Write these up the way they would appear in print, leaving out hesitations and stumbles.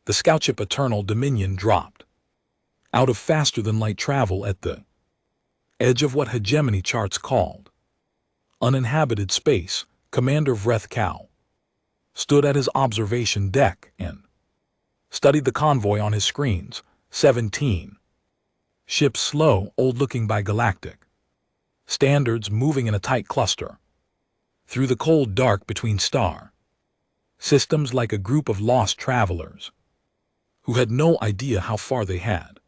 The scoutship Eternal Dominion dropped out of faster-than-light travel at the edge of what hegemony charts called uninhabited space. Commander Vrethkow stood at his observation deck and studied the convoy on his screens. 17 ships, slow, old-looking by Galactic standards, moving in a tight cluster through the cold dark between star systems like a group of lost travelers who had no idea how far they had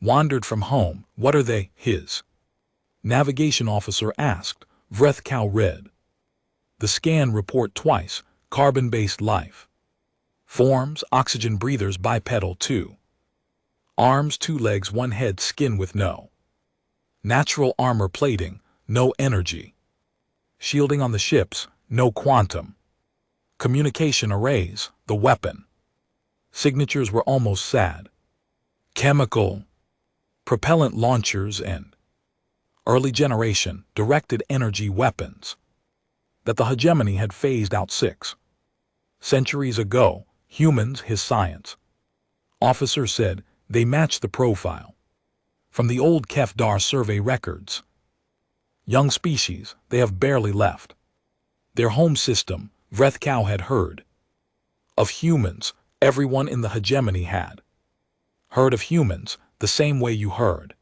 wandered from home. What are they? His navigation officer asked. Vrethkow read the scan report twice. Carbon-based life forms, oxygen breathers, bipedal, 2 arms, 2 legs, 1 head, skin with no natural armor plating, no energy shielding on the ships, no quantum communication arrays. The weapon signatures were almost sad. Chemical propellant launchers and early generation directed energy weapons that the hegemony had phased out 6 centuries ago. Humans, his science officer said, they match the profile from the old Kefdar survey records. Young species, they have barely left their home system. Vrethkow had heard of humans. Everyone in the hegemony had heard of humans the same way you heard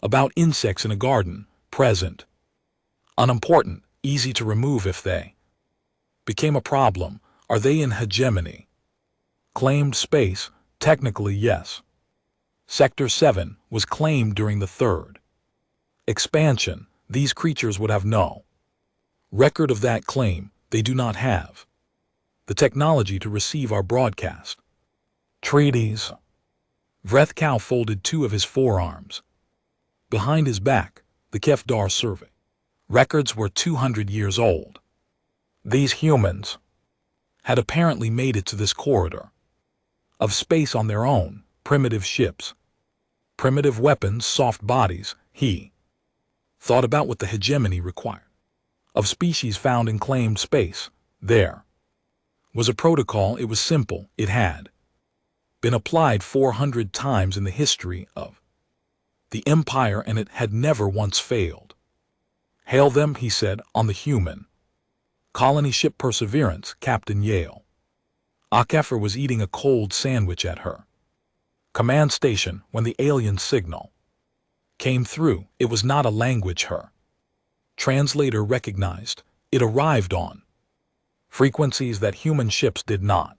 about insects in a garden. Present, unimportant, easy to remove if they became a problem. Are they in hegemony? Claimed space, technically yes. Sector 7 was claimed during the 3rd expansion. These creatures would have no record of that claim. They do not have the technology to receive our broadcast treaties. Vrethkow folded 2 of his forearms behind his back. The Kefdar survey records were 200 years old. These humans had apparently made it to this corridor of space on their own. Primitive ships, primitive weapons, soft bodies. He thought about what the hegemony required of species found in claimed space. There was a protocol. It was simple. It had been applied 400 times in the history of the Empire, and it had never once failed. Hail them, he said, on the human colony ship Perseverance. Captain Yale HFY was eating a cold sandwich at her command station when the alien signal came through. It was not a language her translator recognized. It arrived on frequencies that human ships did not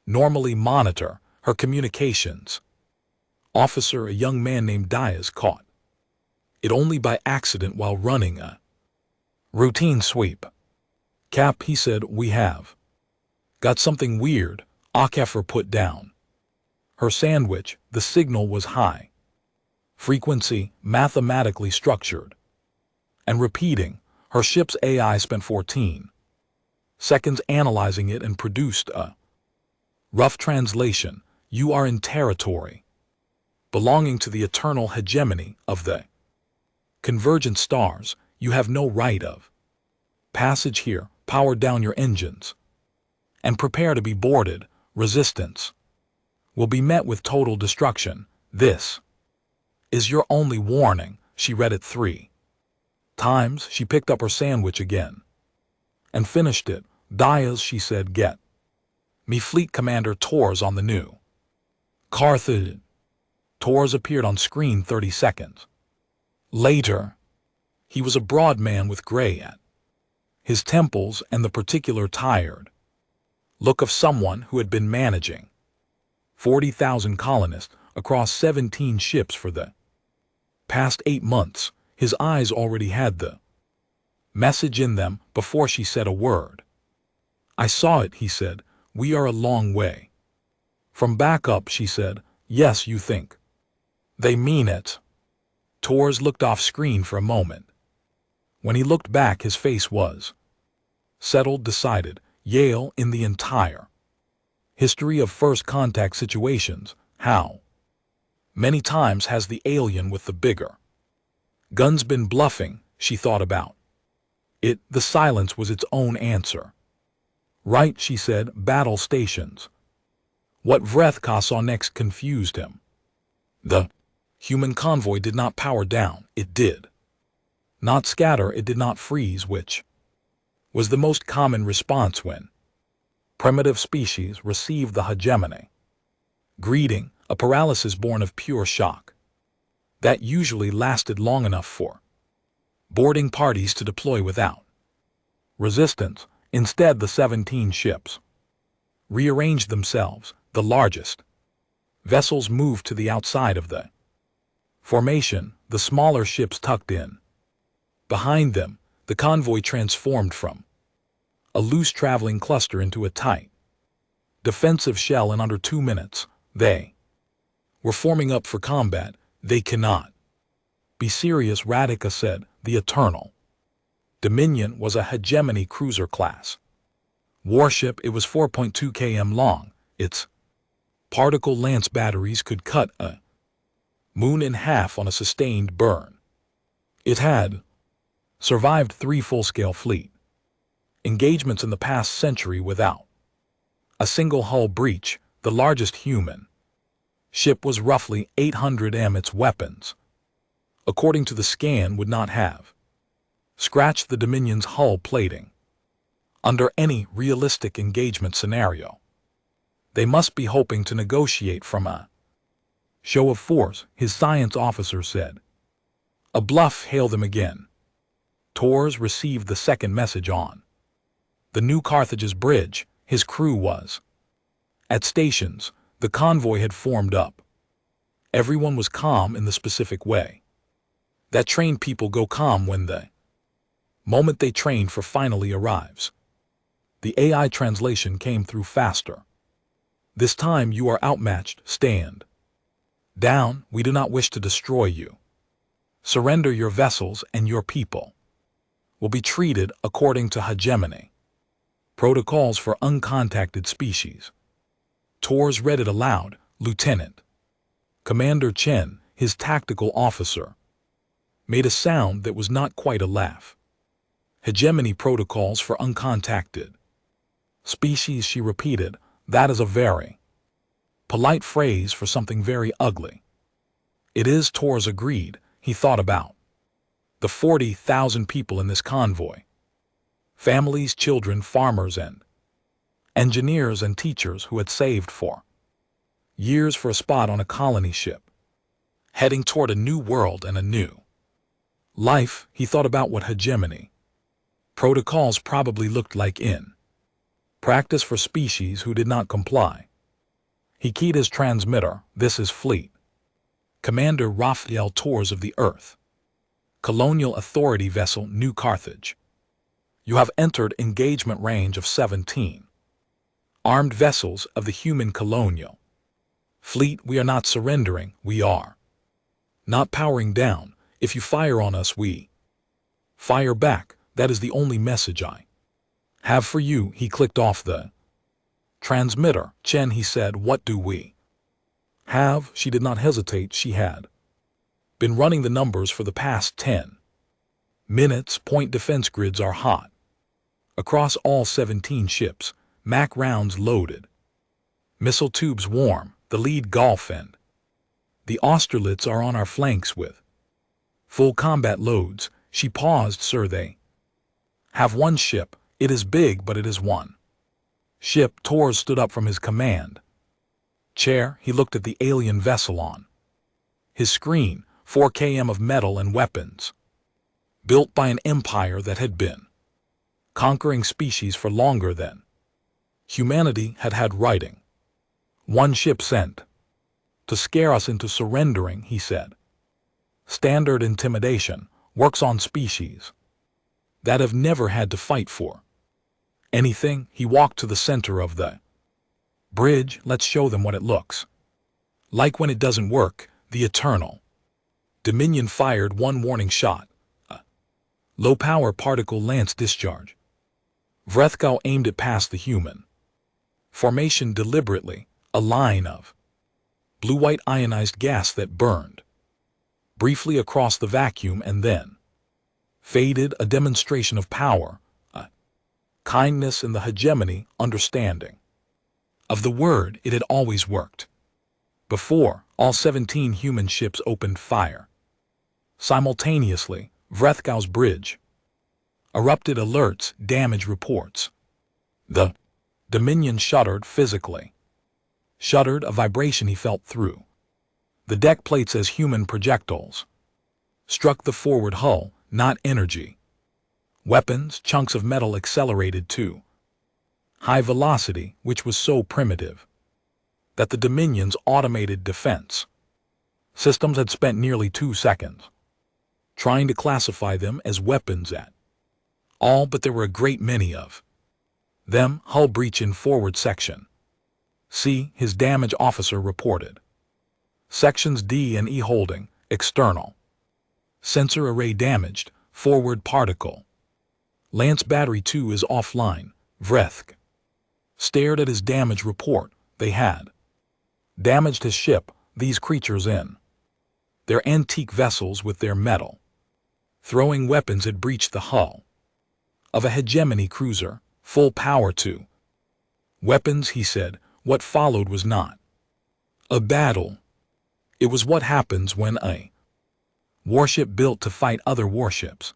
normally monitor. Her communications officer, a young man named Diaz, caught it only by accident while running a routine sweep. Cap, he said, we have got something weird. HFY put down her sandwich. The signal was high frequency, mathematically structured and repeating. Her ship's AI spent 14 seconds analyzing it and produced a rough translation. You are in territory belonging to the eternal hegemony of the convergent stars. You have no right of passage here. Power down your engines and prepare to be boarded. Resistance will be met with total destruction. This is your only warning. She read it 3 times. She picked up her sandwich again and finished it. Diaz, she said, get me Fleet Commander Torres on the new Carthage. Torres appeared on screen 30 seconds later. He was a broad man with gray at his temples and the particular tired look of someone who had been managing 40,000 colonists across 17 ships for the past 8 months. His eyes already had the message in them before she said a word. I saw it, he said. We are a long way from backup, she said. Yes, you think they mean it. Torres looked off screen for a moment. When he looked back, his face was settled, decided. Yale, in the entire history of first contact situations, how many times has the alien with the bigger guns been bluffing? She thought about it. The silence was its own answer. Right, she said. Battle stations What Vrethka saw next confused him. The human convoy did not power down, it did not scatter, it did not freeze, which was the most common response when primitive species received the hegemony. Greeting, a paralysis born of pure shock. That usually lasted long enough for boarding parties to deploy without resistance. Instead, the 17 ships rearranged themselves. The largest vessels moved to the outside of the formation, the smaller ships tucked in. Behind them, the convoy transformed from a loose traveling cluster into a tight defensive shell in under 2 minutes. They were forming up for combat. They cannot be serious, Radika said. The Eternal Dominion was a hegemony cruiser class warship. It was 4.2 km long. Its particle lance batteries could cut a moon in half on a sustained burn. It had survived 3 full-scale fleet engagements in the past century without a single hull breach. The largest human ship was roughly 800 m. Its weapons, according to the scan, would not have scratched the Dominion's hull plating under any realistic engagement scenario. They must be hoping to negotiate from a show of force, his science officer said. A bluff. Hail them again. Torres received the second message on the New Carthage's bridge. His crew was at stations. The convoy had formed up. Everyone was calm in the specific way that trained people go calm when the moment they trained for finally arrives. The AI translation came through faster. This time you are outmatched. Stand down. We do not wish to destroy you. Surrender your vessels and your people will be treated according to hegemony protocols for uncontacted species. Torres read it aloud. Lieutenant Commander Chen, his tactical officer, made a sound that was not quite a laugh. Hegemony protocols for uncontacted species, she repeated. That is a very polite phrase for something very ugly. It is, Torres agreed. He thought about the 40,000 people in this convoy. Families, children, farmers, and engineers and teachers who had saved for years for a spot on a colony ship, heading toward a new world and a new life. He thought about what hegemony protocols probably looked like in practice for species who did not comply. He keyed his transmitter. This is Fleet Commander Raphael Torres of the Earth Colonial Authority vessel New Carthage. You have entered engagement range of 17 armed vessels of the human colonial fleet. We are not surrendering. We are not powering down. If you fire on us, we fire back. That is the only message I have for you. He clicked off the transmitter. Chen, he said, what do we have? She did not hesitate. She had been running the numbers for the past 10 minutes. Point defense grids are hot across all 17 ships. Mac rounds loaded. Missile tubes warm. The lead Gulf and the Austerlitz are on our flanks with full combat loads. She paused. Sir, they have one ship. It is big, but it is one ship. Torres stood up from his command chair. He looked at the alien vessel on his screen. 4 km of metal and weapons, built by an empire that had been conquering species for longer than humanity had had writing. One ship sent to scare us into surrendering, he said. Standard intimidation works on species that have never had to fight for anything. He walked to the center of the bridge. Let's show them what it looks like when it doesn't work. The Eternal Dominion fired one warning shot, a low-power particle lance discharge. Vrethka aimed it past the human formation deliberately, a line of blue-white ionized gas that burned briefly across the vacuum and then faded. A demonstration of power, a kindness in the hegemony understanding. Of the word, it had always worked. Before, all 17 human ships opened fire. Simultaneously, Vrethkow's bridge erupted alerts, damage reports. The Dominion shuddered physically. Shuddered, a vibration he felt through the deck plates as human projectiles struck the forward hull, not energy. Weapons, chunks of metal accelerated too. High velocity, which was so primitive that the Dominion's automated defense systems had spent nearly 2 seconds trying to classify them as weapons at all, but there were a great many of them. Hull breach in forward section C, his damage officer reported. Sections D and E holding, external. Sensor array damaged, forward particle. Lance battery 2 is offline. Vrethk stared at his damage report. They had damaged his ship, these creatures in their antique vessels with their metal throwing weapons had breached the hull of a hegemony cruiser, full power to weapons, he said. What followed was not a battle. It was what happens when a warship built to fight other warships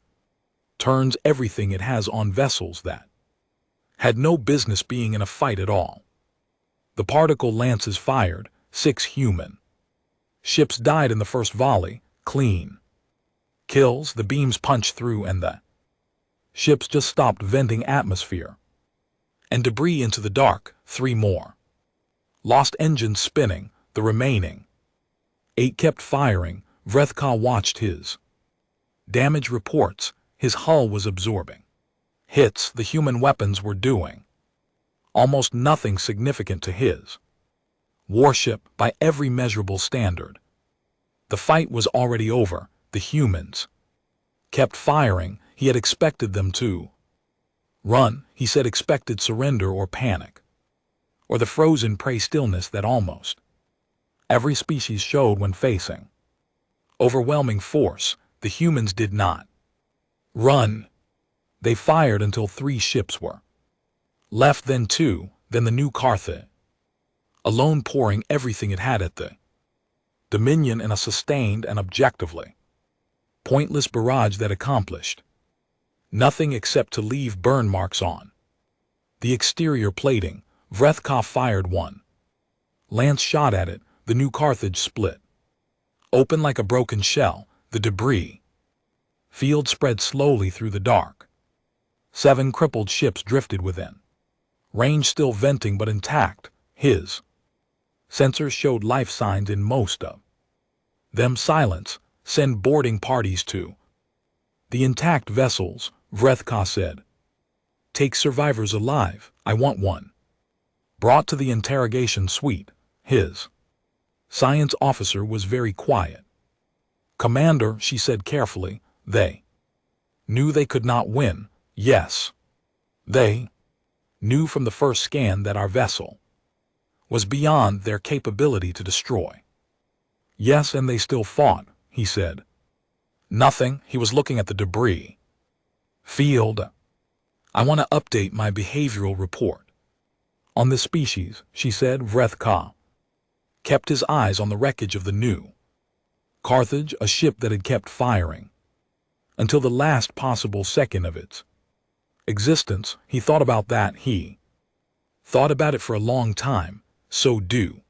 turns everything it has on vessels that had no business being in a fight at all. The particle lances fired, 6 human ships died in the first volley, clean kills. The beams punched through and the ships just stopped venting atmosphere and debris into the dark. 3 more lost engines spinning. The remaining 8 kept firing. Vrethkow watched his damage reports. His hull was absorbing hits. The human weapons were doing almost nothing significant to his warship by every measurable standard. The fight was already over. The humans kept firing. He had expected them to run, he said, expected surrender or panic, or the frozen prey stillness that almost every species showed when facing overwhelming force. The humans did not run. They fired until 3 ships were left, then 2, then the new Carthage, alone pouring everything it had at the Dominion in a sustained and objectively pointless barrage that accomplished nothing except to leave burn marks on the exterior plating. Vrethkow fired 1 lance shot at it. The new Carthage split open like a broken shell. The debris field spread slowly through the dark. 7 crippled ships drifted within range, still venting but intact. His sensors showed life signs in most of them. Silence. Send boarding parties to the intact vessels, Vrethkow said. Take survivors alive. I want one brought to the interrogation suite. His science officer was very quiet. Commander, she said carefully, they knew they could not win. Yes, they knew from the first scan that our vessel was beyond their capability to destroy. Yes, and they still fought, he said. Nothing. He was looking at the debris field. I want to update my behavioral report on this species, she said. Vrethkow kept his eyes on the wreckage of the new Carthage, a ship that had kept firing until the last possible second of its existence. He thought about that. He thought about it for a long time. So do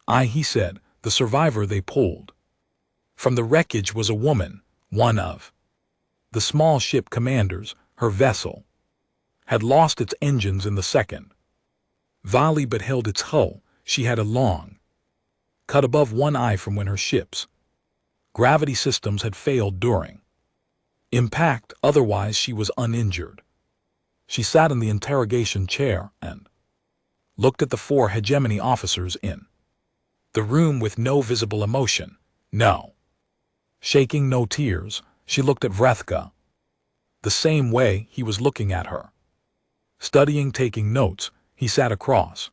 I, he said. The survivor they pulled from the wreckage was a woman, one of the small ship commanders. Her vessel had lost its engines in the second volley but held its hull. She had a long cut above one eye from when her ship's gravity systems had failed during impact. Otherwise, she was uninjured. She sat in the interrogation chair and looked at the 4 hegemony officers in the room with no visible emotion, no shaking, no tears. She looked at Vrethkow the same way he was looking at her, studying, taking notes. He sat across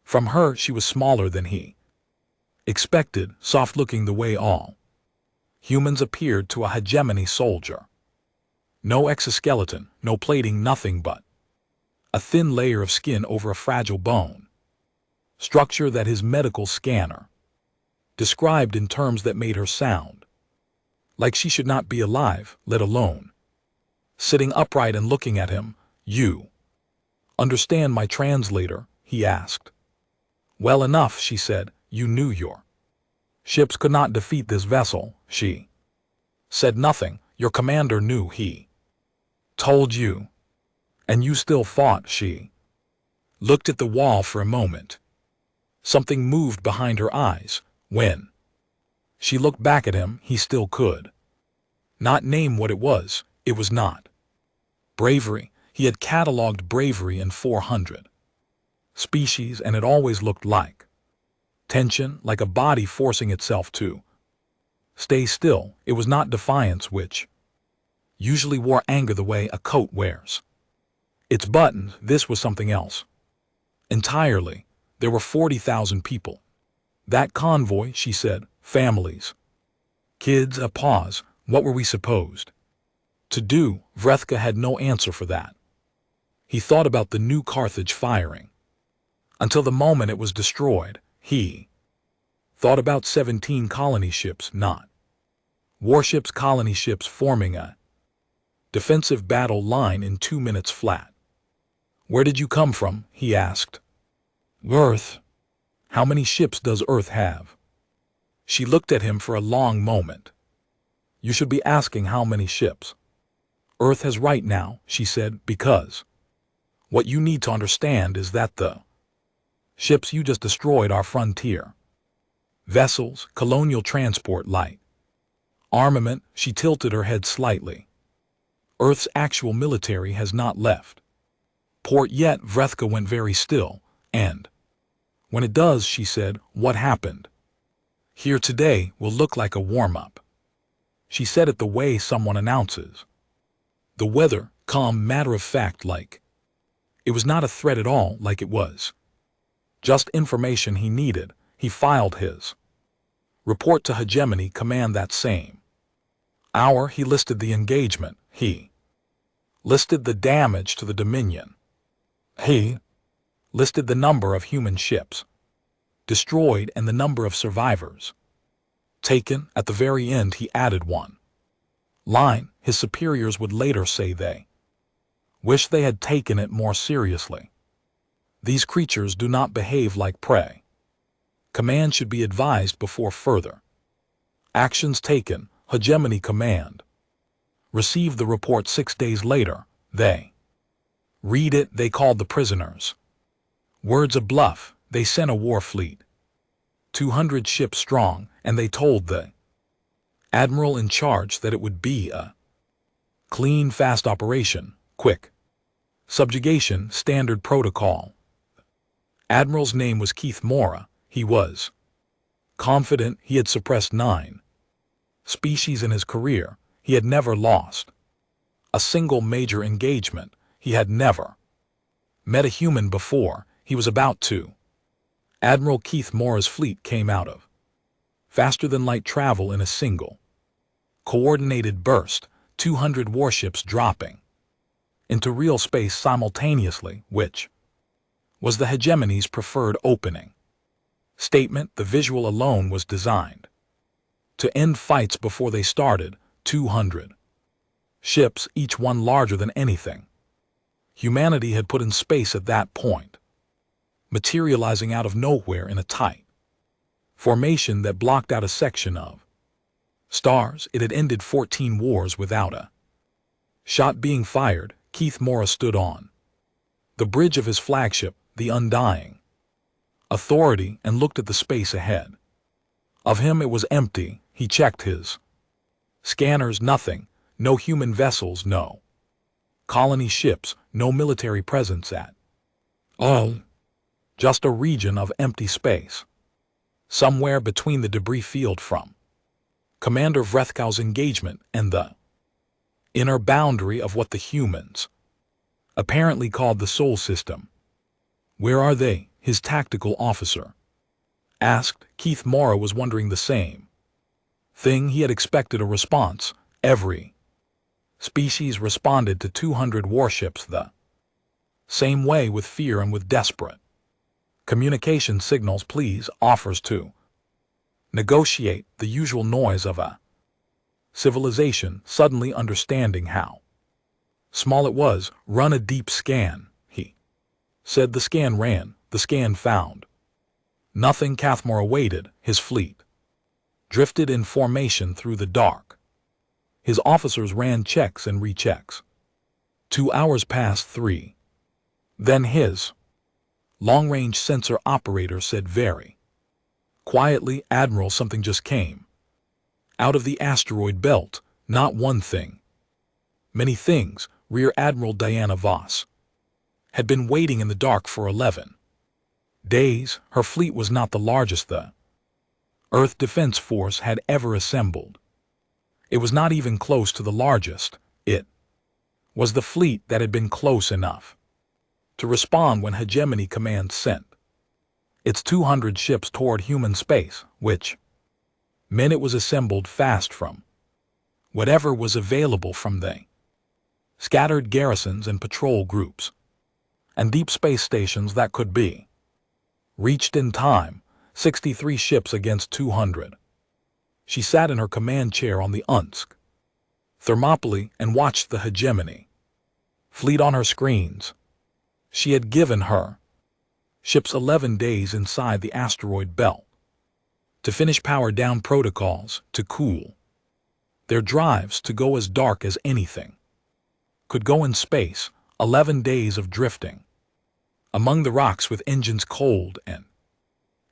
from her. She was smaller than he expected, soft-looking the way all humans appeared to a hegemony soldier. No exoskeleton, no plating, nothing but a thin layer of skin over a fragile bone. structure that his medical scanner described in terms that made her sound like she should not be alive, let alone sitting upright and looking at him. You understand my translator? He asked. Well enough, she said. You knew your ships could not defeat this vessel. She said nothing. Your commander knew. He told you. And you still fought. She looked at the wall for a moment. Something moved behind her eyes. When she looked back at him, he still could not name what it was. It was not bravery. He had catalogued bravery in 400 species, and it always looked like tension, like a body forcing itself to stay still. It was not defiance, which usually wore anger the way a coat wears its buttons. This was something else entirely. There were 40,000 people. That convoy, she said, families, kids. A pause. What were we supposed to do? Vrethka had no answer for that. He thought about the new Carthage firing until the moment it was destroyed. He thought about 17 colony ships, not warships, colony ships forming a defensive battle line in 2 minutes flat. Where did you come from? He asked. Earth. How many ships does Earth have? She looked at him for a long moment. You should be asking how many ships Earth has right now, she said, because what you need to understand is that the ships you just destroyed are frontier vessels, colonial transport, light armament. She tilted her head slightly. Earth's actual military has not left port yet. Vrethka went very still. And when it does, she said, what happened here today will look like a warm-up. She said it the way someone announces the weather, calm, matter-of-fact, like it was not a threat at all, like it was just information he needed. He filed his report to Hegemony Command that same hour. He listed the engagement. He listed the damage to the Dominion. He listed the number of human ships destroyed and the number of survivors taken. At the very end, he added one line. His superiors would later say they wish they had taken it more seriously. These creatures do not behave like prey. Command should be advised before further actions taken. Hegemony Command received the report 6 days later. They read it. They called the prisoners words a bluff. They sent a war fleet 200 ships strong, and they told the admiral in charge that it would be a clean, fast operation, quick subjugation, standard protocol. Admiral's name was Keith Mora. He was confident. He had suppressed 9 species in his career. He had never lost a single major engagement. He had never met a human before. He was about to. Admiral Keith Mora's fleet came out of faster-than-light travel in a single coordinated burst, 200 warships dropping into real space simultaneously, which was the Hegemony's preferred opening statement. The visual alone was designed to end fights before they started. 200 ships, each one larger than anything humanity had put in space at that point, materializing out of nowhere in a tight formation that blocked out a section of stars. It had ended 14 wars without a shot being fired. Keith Mora stood on the bridge of his flagship, the Undying Authority, and looked at the space ahead of him. It was empty. He checked his scanners. Nothing. No human vessels, no colony ships, no military presence at all. Just a region of empty space, somewhere between the debris field from Commander Vrethkow's engagement and the inner boundary of what the humans apparently called the Sol System. Where are they? His tactical officer asked. Keith Mora was wondering the same thing. He had expected a response. Every species responded to 200 warships the same way, with fear and with desperate Communication signals please offers to negotiate the usual noise of a civilization suddenly understanding how small it was. Run a deep scan, he said. The scan ran. The scan found nothing. Cathmore awaited. His fleet drifted in formation through the dark. His officers ran checks and rechecks. 2 hours passed. 3. Then his long-range sensor operator said very quietly, "Admiral, something just came out of the asteroid belt." Not one thing. Many things. Rear Admiral Diana Voss had been waiting in the dark for 11 days. Her fleet was not the largest the Earth Defense Force had ever assembled. It was not even close to the largest. It was the fleet that had been close enough to respond when Hegemony Command sent its 200 ships toward human space, which meant it was assembled fast from whatever was available from the scattered garrisons and patrol groups and deep space stations that could be reached in time. 63 ships against 200. She sat in her command chair on the Unsk Thermopylae and watched the Hegemony fleet on her screens. She had given her ships 11 days inside the asteroid belt to finish power down protocols, to cool their drives, to go as dark as anything could go in space. 11 days of drifting among the rocks with engines cold and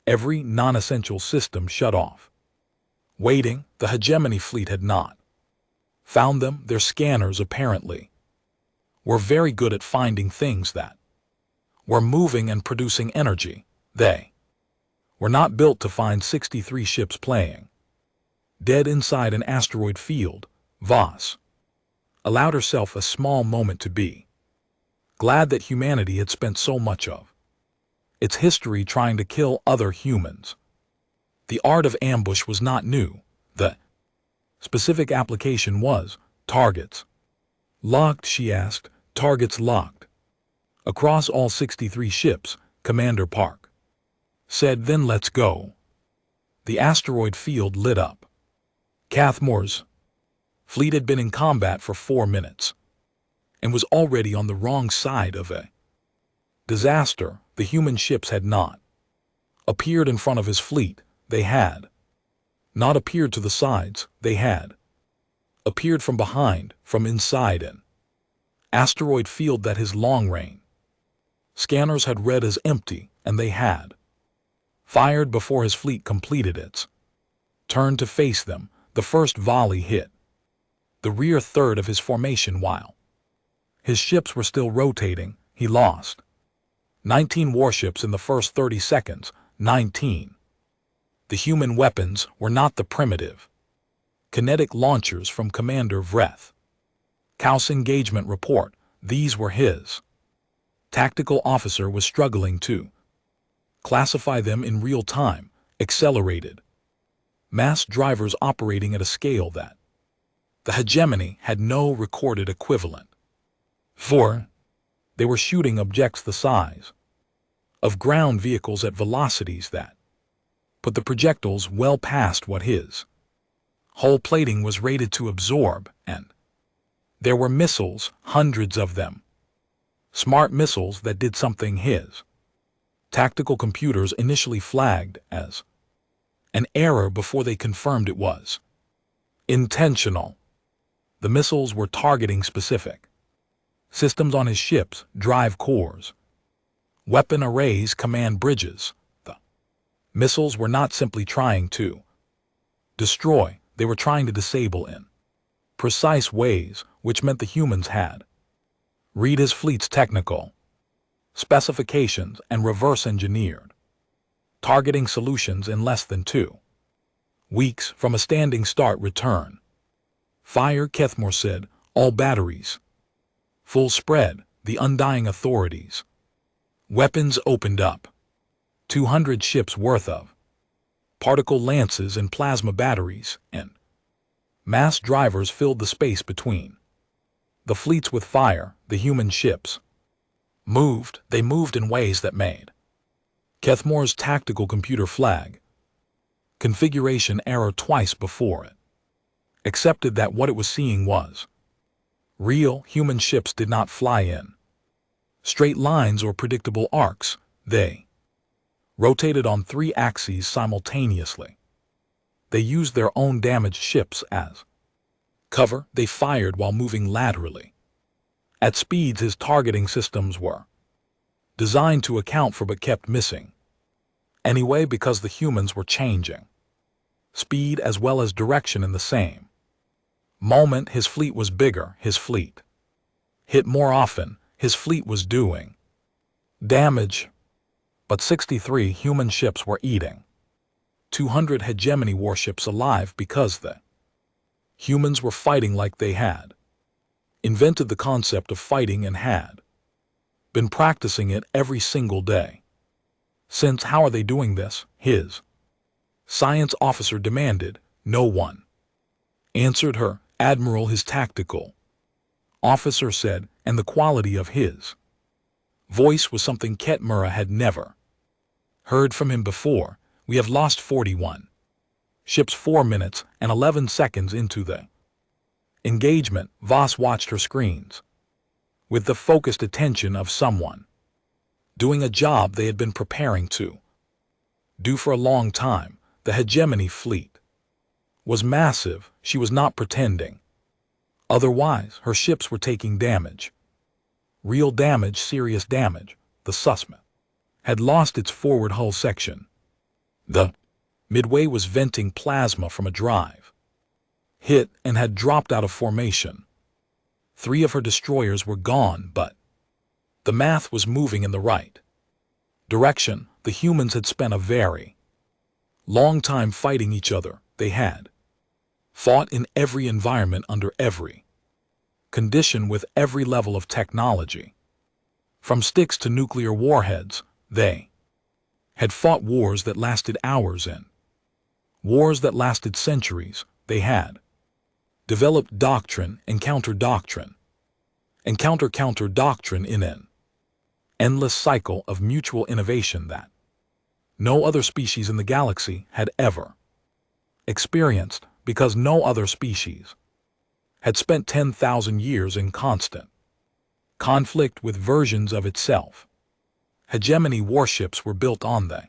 every non-essential system shut off. Waiting. The Hegemony fleet had not found them. Their scanners apparently were very good at finding things that were moving and producing energy. They were not built to find 63 ships playing dead inside an asteroid field. Voss allowed herself a small moment to be glad that humanity had spent so much of its history trying to kill other humans. The art of ambush was not new. The specific application was targets locked, she asked. Targets locked across all 63 ships, Commander Park said. Then let's go. The asteroid field lit up. Cathmore's fleet had been in combat for 4 minutes and was already on the wrong side of a disaster. The human ships had not appeared in front of his fleet. They had not appeared to the sides. They had appeared from behind, from inside an asteroid field that his long-range scanners had read as empty, and they had fired before his fleet completed its turn to face them. The first volley hit the rear third of his formation while his ships were still rotating. He lost 19 warships in the first 30 seconds. 19. The human weapons were not the primitive kinetic launchers from Commander Vreth Kaus' engagement report. These were his tactical officer was struggling to classify them in real time. Accelerated mass drivers operating at a scale that the Hegemony had no recorded equivalent for. They were shooting objects the size of ground vehicles at velocities that put the projectiles well past what his hull plating was rated to absorb, and there were missiles, hundreds of them. Smart missiles that did something his tactical computers initially flagged as an error before they confirmed it was intentional. The missiles were targeting specific systems on his ships, drive cores, weapon arrays, command bridges. The missiles were not simply trying to destroy, they were trying to disable in precise ways, which meant the humans had read his fleet's technical specifications and reverse-engineered targeting solutions in less than 2 weeks from a standing start. Return fire, Cathmore said. All batteries full spread. The undying authorities weapons opened up. 200 ships worth of particle lances and plasma batteries and mass drivers filled the space between the fleets with fire. The human ships moved. They moved in ways that made Kethmore's tactical computer flag. Configuration error twice before it. Accepted that what it was seeing was real. Human ships did not fly in straight lines or predictable arcs. They rotated on 3 axes simultaneously. They used their own damaged ships as cover. They fired while moving laterally at speeds his targeting systems were designed to account for but kept missing anyway because the humans were changing speed as well as direction in the same moment. His fleet was bigger. His fleet hit more often. His fleet was doing damage. But 63 human ships were eating 200 hegemony warships alive because the humans were fighting like they had invented the concept of fighting and had been practicing it every single day. Since how are they doing this? His science officer demanded. No one answered her. Admiral, his tactical officer said, and the quality of his voice was something Kethmore had never heard from him before. We have lost 41 ships 4 minutes and 11 seconds into the engagement. Voss watched her screens with the focused attention of someone doing a job they had been preparing to do for a long time. The hegemony fleet was massive. She was not pretending. Otherwise, her ships were taking damage. Real damage, serious damage. The suspect had lost its forward hull section. The Midway was venting plasma from a drive hit and had dropped out of formation. 3 of her destroyers were gone, but the math was moving in the right direction. The humans had spent a very long time fighting each other. They had fought in every environment under every condition with every level of technology. From sticks to nuclear warheads, they had fought wars that lasted hours and wars that lasted centuries. They had developed doctrine and counter-doctrine and counter-doctrine in an endless cycle of mutual innovation that no other species in the galaxy had ever experienced, because no other species had spent 10,000 years in constant conflict with versions of itself. Hegemony warships were built on the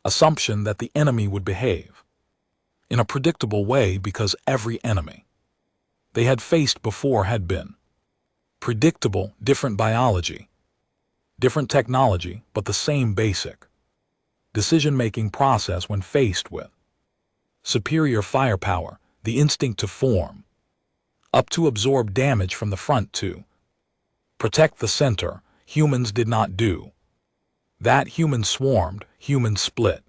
assumption that the enemy would behave in a predictable way because every enemy they had faced before had been predictable. Different biology, different technology, but the same basic decision-making process when faced with superior firepower, the instinct to form up to absorb damage from the front to protect the center. Humans did not do that. Humans swarmed, humans split.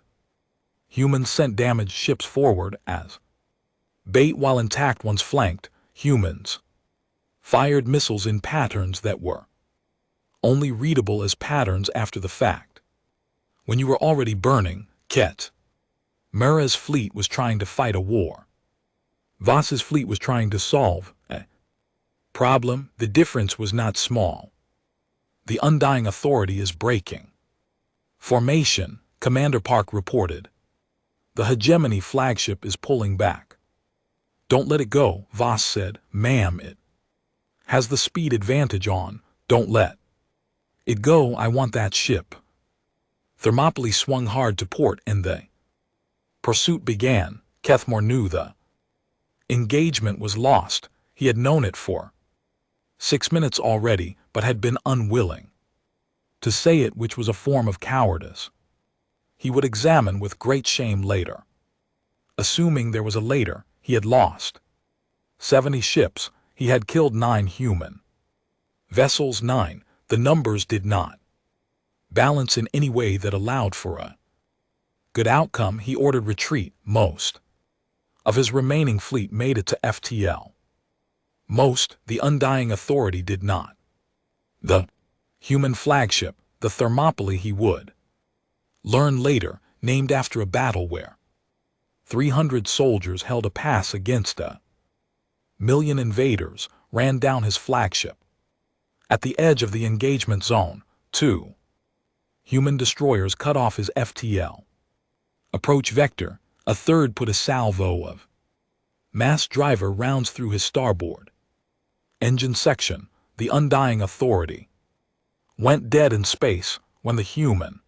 Humans sent damaged ships forward as bait while intact ones flanked. Humans fired missiles in patterns that were only readable as patterns after the fact. When you were already burning, Kethmore's fleet was trying to fight a war. Voss's fleet was trying to solve a problem. The difference was not small. The Undying Authority is breaking formation, Commander Park reported. The hegemony flagship is pulling back. Don't let it go, Voss said. Ma'am, it has the speed advantage on. Don't let it go. I want that ship. Thermopylae swung hard to port and the pursuit began. Kethmore knew the engagement was lost. He had known it for 6 minutes already, but had been unwilling to say it, which was a form of cowardice. He would examine with great shame later. Assuming there was a later, he had lost 70 ships. He had killed 9 human vessels. 9. The numbers did not balance in any way that allowed for a good outcome. He ordered retreat. Most of his remaining fleet made it to FTL. Most, the Undying Authority, did not. The human flagship, the Thermopylae, he would learn later, named after a battle where 300 soldiers held a pass against 1,000,000 invaders, ran down his flagship. At the edge of the engagement zone, 2 Human destroyers cut off his FTL. Approach vector, a third put a salvo of. Mass driver rounds through his starboard. Engine section, the undying authority. Went dead in space when the human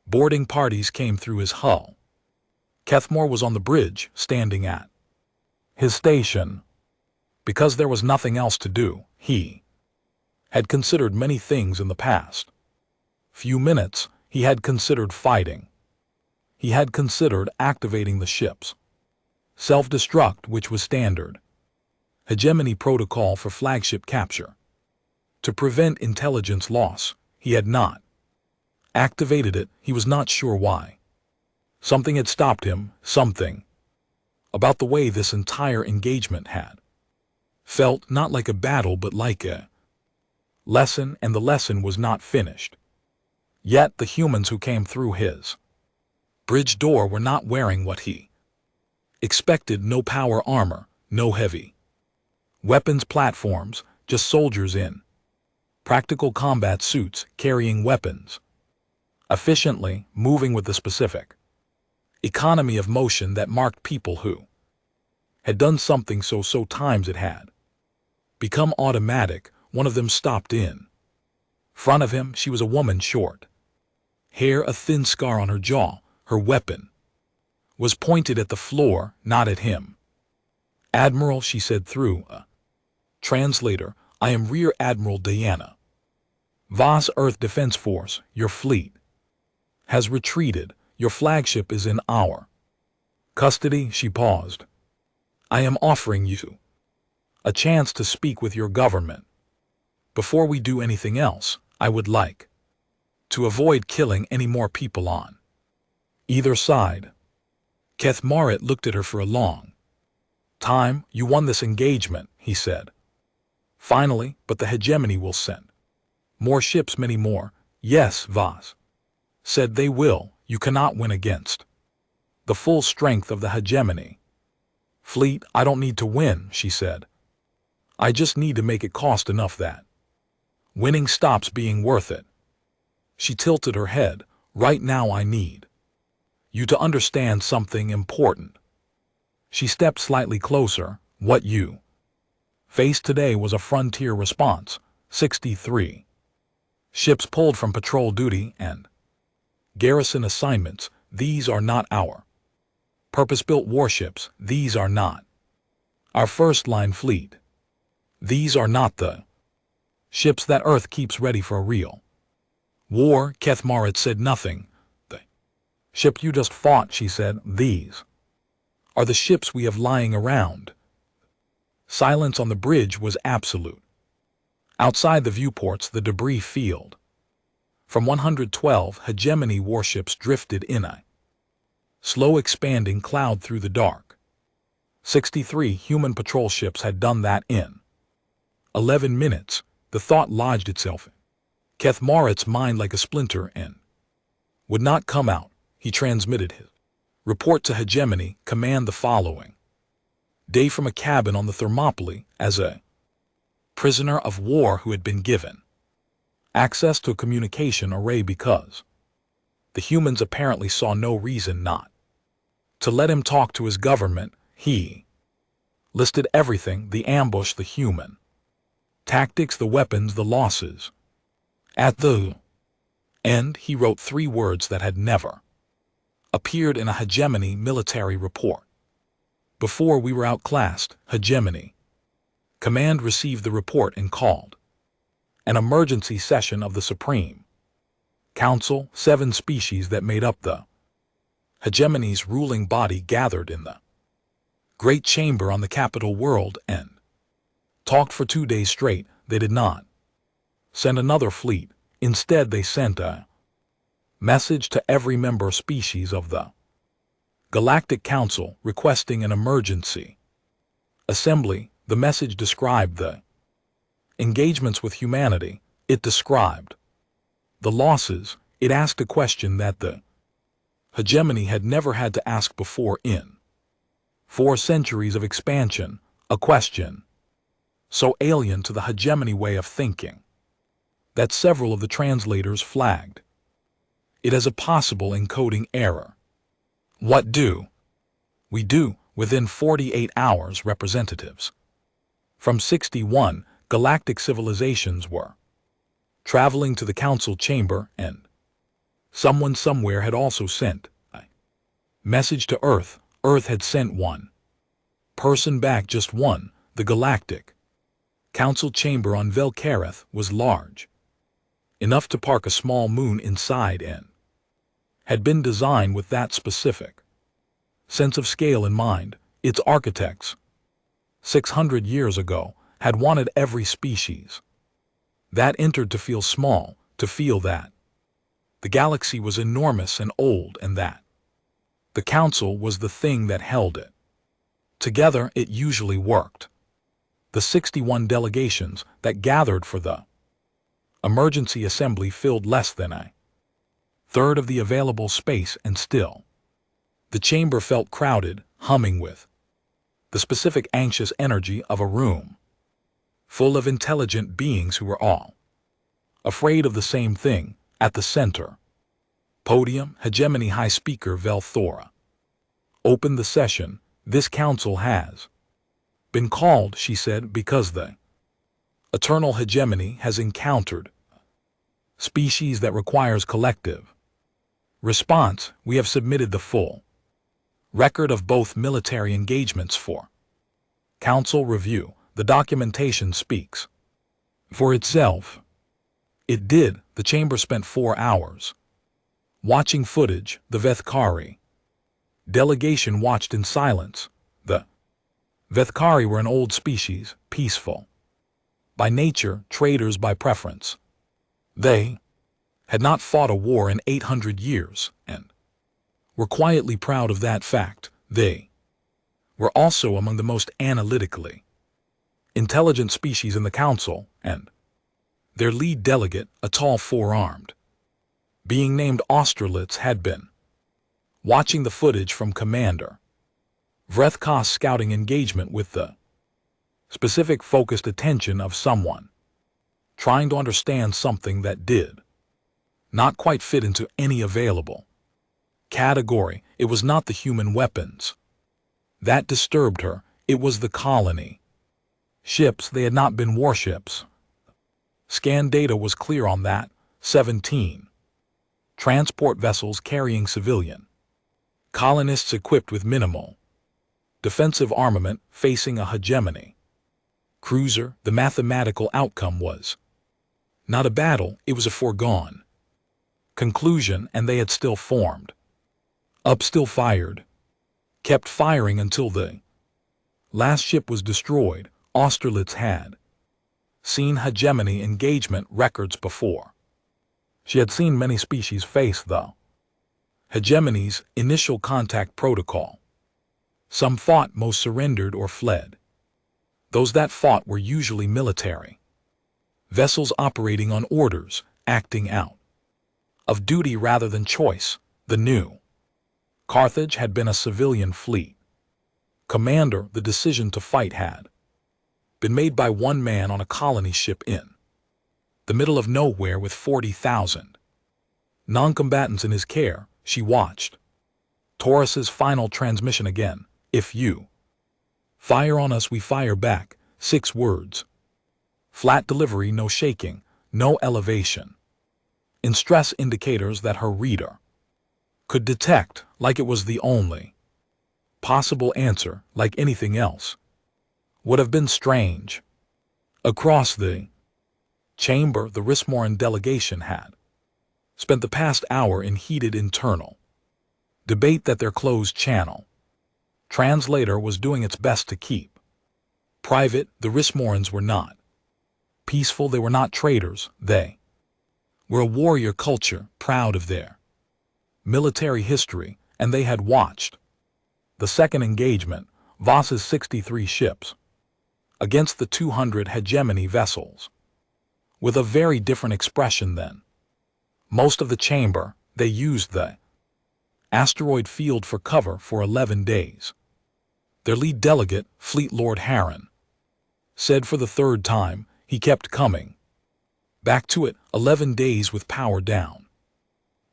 boarding parties came through his hull. Kethmore was on the bridge, standing at his station. Because there was nothing else to do, he had considered many things in the past. Few minutes, he had considered fighting. He had considered activating the ship's self-destruct, which was standard hegemony protocol for flagship capture. To prevent intelligence loss, he had not activated it. He was not sure why. Something had stopped him, something about the way this entire engagement had felt not like a battle but like a lesson, and the lesson was not finished. Yet the humans who came through his bridge door were not wearing what he expected. No power armor, no heavy weapons platforms, just soldiers in practical combat suits carrying weapons, efficiently moving with the specific economy of motion that marked people who had done something so times it had become automatic. One of them stopped in front of him. She was a woman, short hair, a thin scar on her jaw. Her weapon was pointed at the floor, not at him. "Admiral," she said through a translator, "I am Rear Admiral Diana Voss, Earth Defense Force. Your fleet has retreated. Your flagship is in our custody." She paused. "I am offering you a chance to speak with your government. Before we do anything else, I would like to avoid killing any more people on either side." Kethmaret looked at her for a long time. "You won this engagement," he said. "Finally, but the hegemony will send more ships, many more." "Yes," Voss said, "they will. You cannot win against the full strength of the hegemony fleet." "I don't need to win," she said. "I just need to make it cost enough that winning stops being worth it." She tilted her head. "Right now I need you to understand something important." She stepped slightly closer. "What you faced today was a frontier response. 63 ships pulled from patrol duty and garrison assignments. These are not our purpose-built warships. These are not our first-line fleet. These are not the ships that Earth keeps ready for a real war." Kethmaret said nothing. "The ship you just fought," she said, "these are the ships we have lying around." Silence on the bridge was absolute. Outside the viewports, the debris field from 112 hegemony warships drifted in a slow expanding cloud through the dark. 63 human patrol ships had done that in 11 minutes. The thought lodged itself in Kethmaret's mind like a splinter and would not come out. He transmitted his report to hegemony. "Command the following day from a cabin on the Thermopylae as a prisoner of war who had been given access to a communication array because the humans apparently saw no reason not to let him talk to his government." He listed everything: the ambush, the human tactics, the weapons, the losses. At the end, he wrote 3 words that had never appeared in a hegemony military report before: "We were outclassed." Hegemony command received the report and called an emergency session of the Supreme Council. 7 species that made up the hegemony's ruling body gathered in the great chamber on the capital world and talked for 2 days straight. They did not send another fleet. Instead, they sent a message to every member species of the Galactic Council requesting an emergency assembly. The message described the engagements with humanity. It described the losses. It asked a question that the hegemony had never had to ask before in 4 centuries of expansion. A question so alien to the hegemony way of thinking that several of the translators flagged It has a possible encoding error. What do we do within 48 hours? Representatives from 61 galactic civilizations were traveling to the council chamber, and someone somewhere had also sent a message to Earth. Earth had sent one person back, just one. The galactic council chamber on Velkareth was large enough to park a small moon inside, and had been designed with that specific sense of scale in mind. Its architects, 600 years ago, had wanted every species that entered to feel small, to feel that the galaxy was enormous and old, and that the council was the thing that held it together. It usually worked. The 61 delegations that gathered for the emergency assembly filled less than a third of the available space, and still the chamber felt crowded, humming with the specific anxious energy of a room full of intelligent beings who were all afraid of the same thing. At the center podium, Hegemony High Speaker Velthora opened the session. This council has been called, she said, because the eternal hegemony has encountered species that requires collective response. We have submitted the full record of both military engagements for council review. The documentation speaks for itself. It did. The chamber spent 4 hours watching footage. The Vethkari delegation watched in silence. The Vethkari were an old species, peaceful by nature, traders by preference. They had not fought a war in 800 years, and were quietly proud of that fact. They were also among the most analytically intelligent species in the council, and their lead delegate, a tall four-armed being named Austerlitz, had been watching the footage from Commander Vrethkos' scouting engagement with the specific focused attention of someone trying to understand something that did not quite fit into any available category. It was not the human weapons that disturbed her. It was the colony ships. They had not been warships. Scan data was clear on that. 17 transport vessels carrying civilian colonists equipped with minimal defensive armament facing a hegemony cruiser. The mathematical outcome was not a battle, it was a foregone conclusion, and they had still formed up, still fired, kept firing until the last ship was destroyed. Austerlitz had seen hegemony engagement records before. She had seen many species face the hegemony's initial contact protocol. Some fought, most surrendered or fled. Those that fought were usually military vessels operating on orders, acting out of duty rather than choice. The new Carthage had been a civilian fleet. Commander, the decision to fight had been made by one man on a colony ship in the middle of nowhere with 40,000 non-combatants in his care. She watched Taurus's final transmission again. If you fire on us, we fire back. 6 words. Flat delivery, no shaking, no elevation. In stress indicators that her reader could detect, like it was the only possible answer. Like anything else would have been strange. Across the chamber, the Rismoran delegation had spent the past hour in heated internal debate that their closed channel translator was doing its best to keep private. The Rismorans were not peaceful, they were not traitors, they were a warrior culture, proud of their military history, and they had watched the second engagement, Voss's 63 ships, against the 200 hegemony vessels, with a very different expression than most of the chamber. They used the asteroid field for cover for 11 days. Their lead delegate, Fleet Lord Harren, said for the 3rd time he kept coming back to it. 11 days with power down.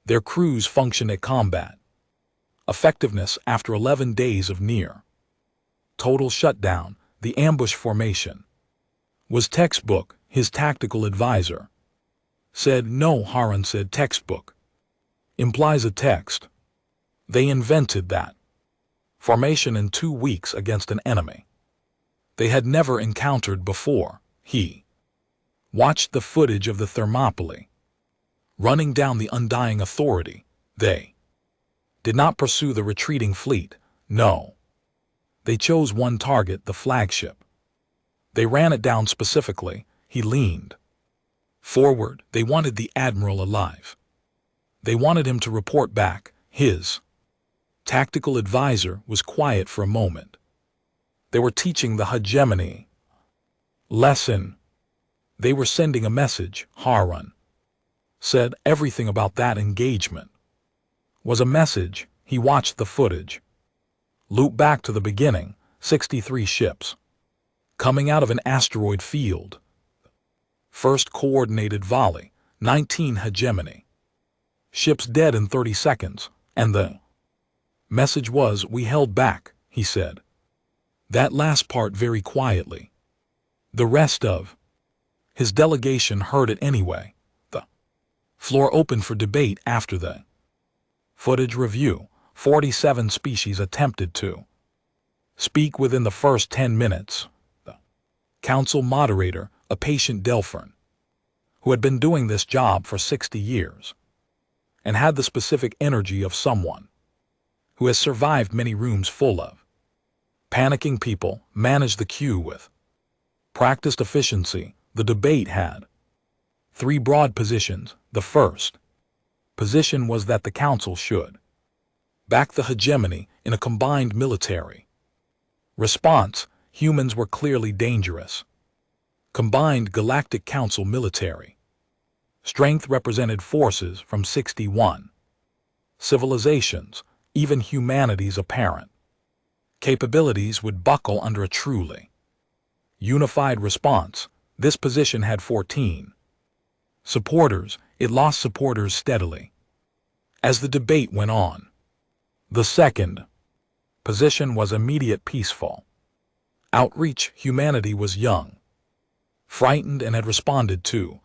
Their crews function at combat. Effectiveness after 11 days of near total shutdown, the ambush formation was textbook, his tactical advisor said. No, Harun said. Textbook implies a text. They invented that formation in 2 weeks against an enemy they had never encountered before. He watched the footage of the Thermopylae running down the undying authority. They did not pursue the retreating fleet. No. They chose one target, the flagship. They ran it down specifically. He leaned forward. They wanted the admiral alive. They wanted him to report back. His tactical advisor was quiet for a moment. They were teaching the hegemony lesson. They were sending a message. Harun said everything about that engagement was a message. He watched the footage loop back to the beginning. 63 ships coming out of an asteroid field. First coordinated volley. 19 hegemony ships dead in 30 seconds. And the message was, we held back, he said. That last part very quietly. The rest of his delegation heard it anyway. The floor opened for debate after the footage review. 47 species attempted to speak within the first 10 minutes. The council moderator, a patient Delphine, who had been doing this job for 60 years and had the specific energy of someone who has survived many rooms full of panicking people, managed the queue with practiced efficiency. The debate had 3 broad positions. The first position was that the council should back the hegemony in a combined military response. Humans were clearly dangerous. Combined Galactic Council military strength represented forces from 61 civilizations. Even humanity's apparent capabilities would buckle under a truly unified response. This position had 14 supporters. It lost supporters steadily as the debate went on. The second position was immediate peaceful outreach. Humanity was young, frightened, and had responded to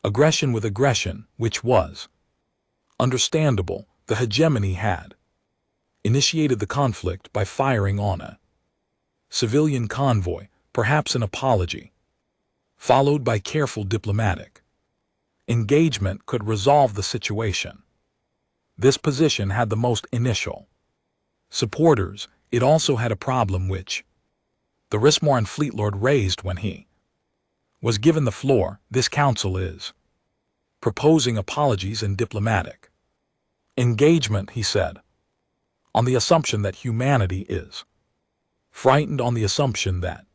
aggression with aggression, which was understandable. The hegemony had initiated the conflict by firing on a civilian convoy, perhaps an apology, followed by careful diplomatic engagement could resolve the situation. This position had the most initial supporters. It also had a problem which the Rismoran Fleet Lord raised when he was given the floor. This council is proposing apologies and diplomatic engagement, he said, on the assumption that humanity is frightened, on the assumption that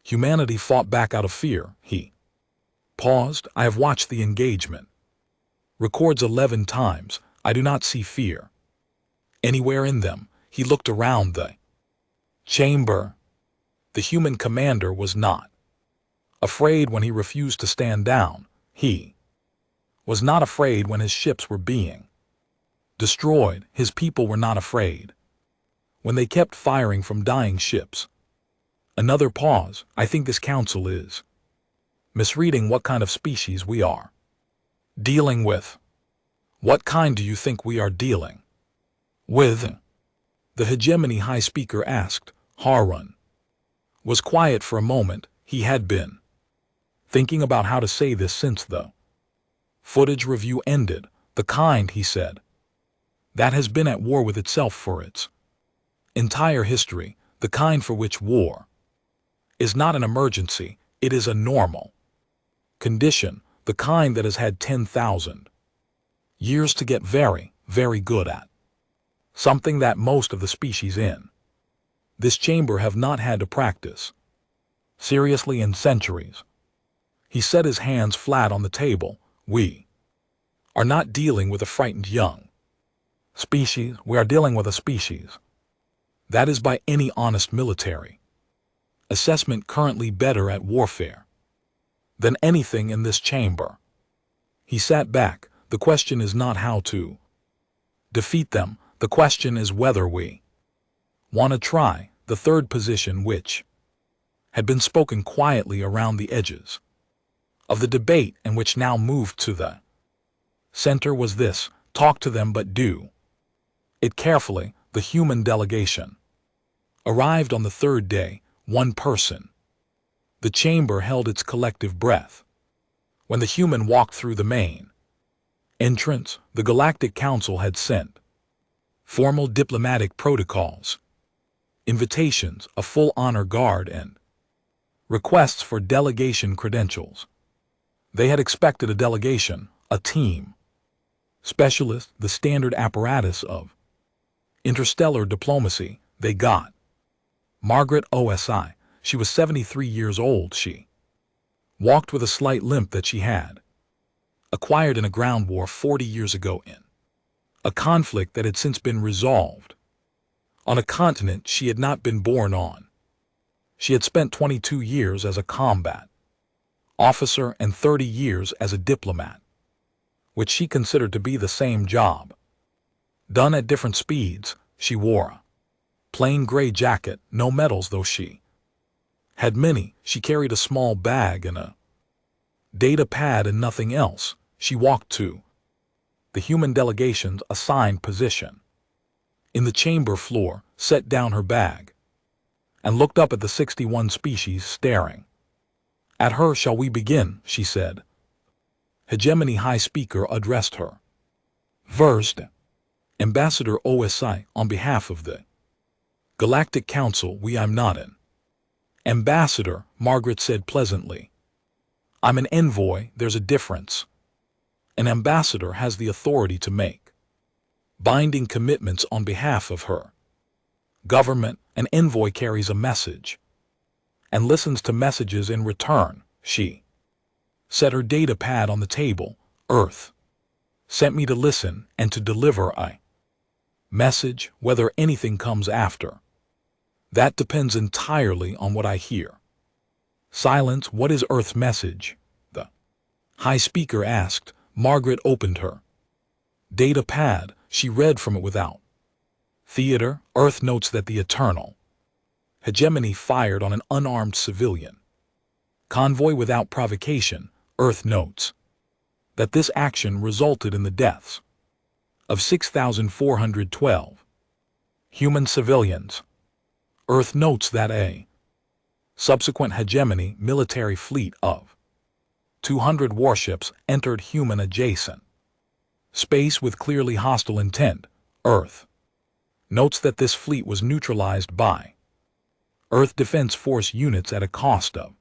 humanity fought back out of fear. He paused. I have watched the engagement records 11 times. I do not see fear anywhere in them. He looked around the chamber. The human commander was not afraid when he refused to stand down. He was not afraid when his ships were being destroyed. His people were not afraid when they kept firing from dying ships. Another pause. I think this council is misreading what kind of species we are dealing with. What kind do you think we are dealing with? The hegemony high speaker asked. Harun was quiet for a moment. He had been thinking about how to say this since the footage review ended. The kind, he said, that has been at war with itself for its entire history. The kind for which war is not an emergency, it is a normal condition. The kind that has had 10,000 years to get very, very good at. Something that most of the species in this chamber have not had to practice seriously in centuries. He set his hands flat on the table. We are not dealing with a frightened young species. We are dealing with a species that is by any honest military assessment currently better at warfare than anything in this chamber. He sat back. The question is not how to defeat them. The question is whether we want to try. The third position, which had been spoken quietly around the edges of the debate and which now moved to the center, was this: talk to them but do it carefully. The human delegation arrived on the third day, one person. The chamber held its collective breath. When the human walked through the main entrance, the Galactic Council had sent formal diplomatic protocols, invitations, a full honor guard, and requests for delegation credentials. They had expected a delegation, a team, specialist, the standard apparatus of interstellar diplomacy. They got Margaret OSI. She was 73 years old. She walked with a slight limp that she had acquired in a ground war 40 years ago in a conflict that had since been resolved on a continent she had not been born on. She had spent 22 years as a combat officer and 30 years as a diplomat, which she considered to be the same job, done at different speeds. She wore a plain gray jacket, no medals though she had many. She carried a small bag and a data pad and nothing else. She walked to the human delegation's assigned position in the chamber floor, set down her bag, and looked up at the 61 species staring at her. Shall we begin? She said. Hegemony High Speaker addressed her. First, Ambassador OSI, on behalf of the Galactic Council, I'm not an ambassador, Margaret said pleasantly. I'm an envoy. There's a difference. An ambassador has the authority to make binding commitments on behalf of her government. An envoy carries a message and listens to messages in return. She set her data pad on the table. Earth sent me to listen and to deliver a message. Whether anything comes after that depends entirely on what I hear. Silence. What is Earth's message? The High Speaker asked. Margaret opened her data pad. She read from it without theater. Earth notes that the eternal hegemony fired on an unarmed civilian convoy without provocation. Earth notes that this action resulted in the deaths of 6,412 human civilians. Earth notes that a subsequent hegemony military fleet of 200 warships entered human adjacent space with clearly hostile intent. Earth notes that this fleet was neutralized by Earth Defense Force units at a cost of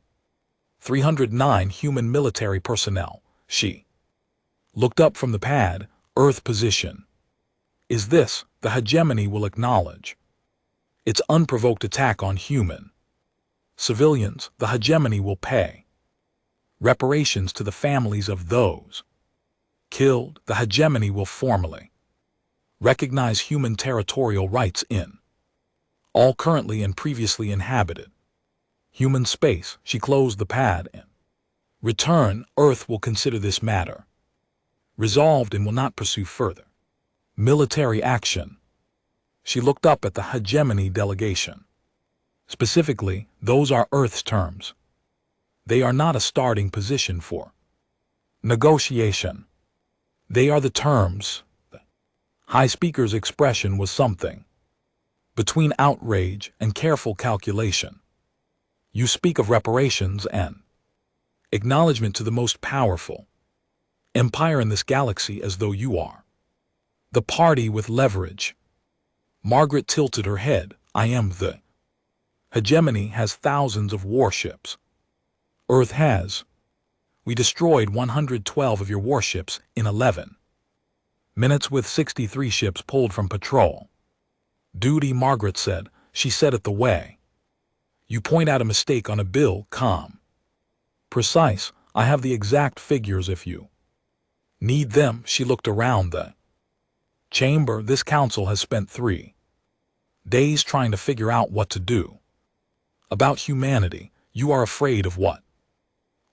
309 human military personnel. She looked up from the pad. Earth position is this: the hegemony will acknowledge its unprovoked attack on human civilians. The hegemony will pay reparations to the families of those killed. The hegemony will formally recognize human territorial rights in all currently and previously inhabited human space. She closed the pad. In return, Earth will consider this matter resolved and will not pursue further military action. She looked up at the hegemony delegation. Specifically, those are Earth's terms. They are not a starting position for negotiation. They are the terms. The High Speaker's expression was something between outrage and careful calculation. You speak of reparations and acknowledgement to the most powerful empire in this galaxy as though you are the party with leverage. Margaret tilted her head. I am the hegemony has thousands of warships. Earth has. We destroyed 112 of your warships in 11 minutes with 63 ships pulled from patrol duty, Margaret said. She said it the way you point out a mistake on a bill. Calm. Precise. I have the exact figures if you need them. She looked around the chamber. This council has spent 3 days trying to figure out what to do about humanity. You are afraid of what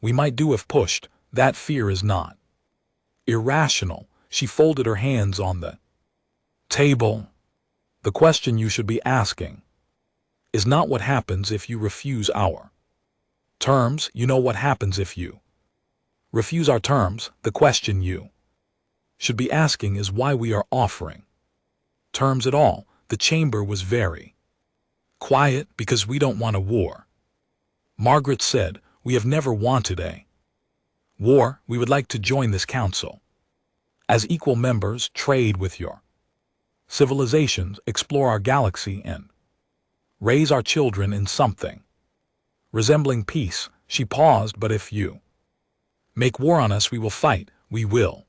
we might do if pushed. That fear is not irrational. She folded her hands on the table. The question you should be asking is not what happens if you refuse our terms. You know what happens if you refuse our terms. The question you should be asking is why we are offering terms at all. The chamber was very quiet because we don't want a war. Margaret said, we have never wanted a war. We would like to join this council as equal members, trade with your civilizations, explore our galaxy, and raise our children in something resembling peace. She paused. But if you make war on us, we will fight. We will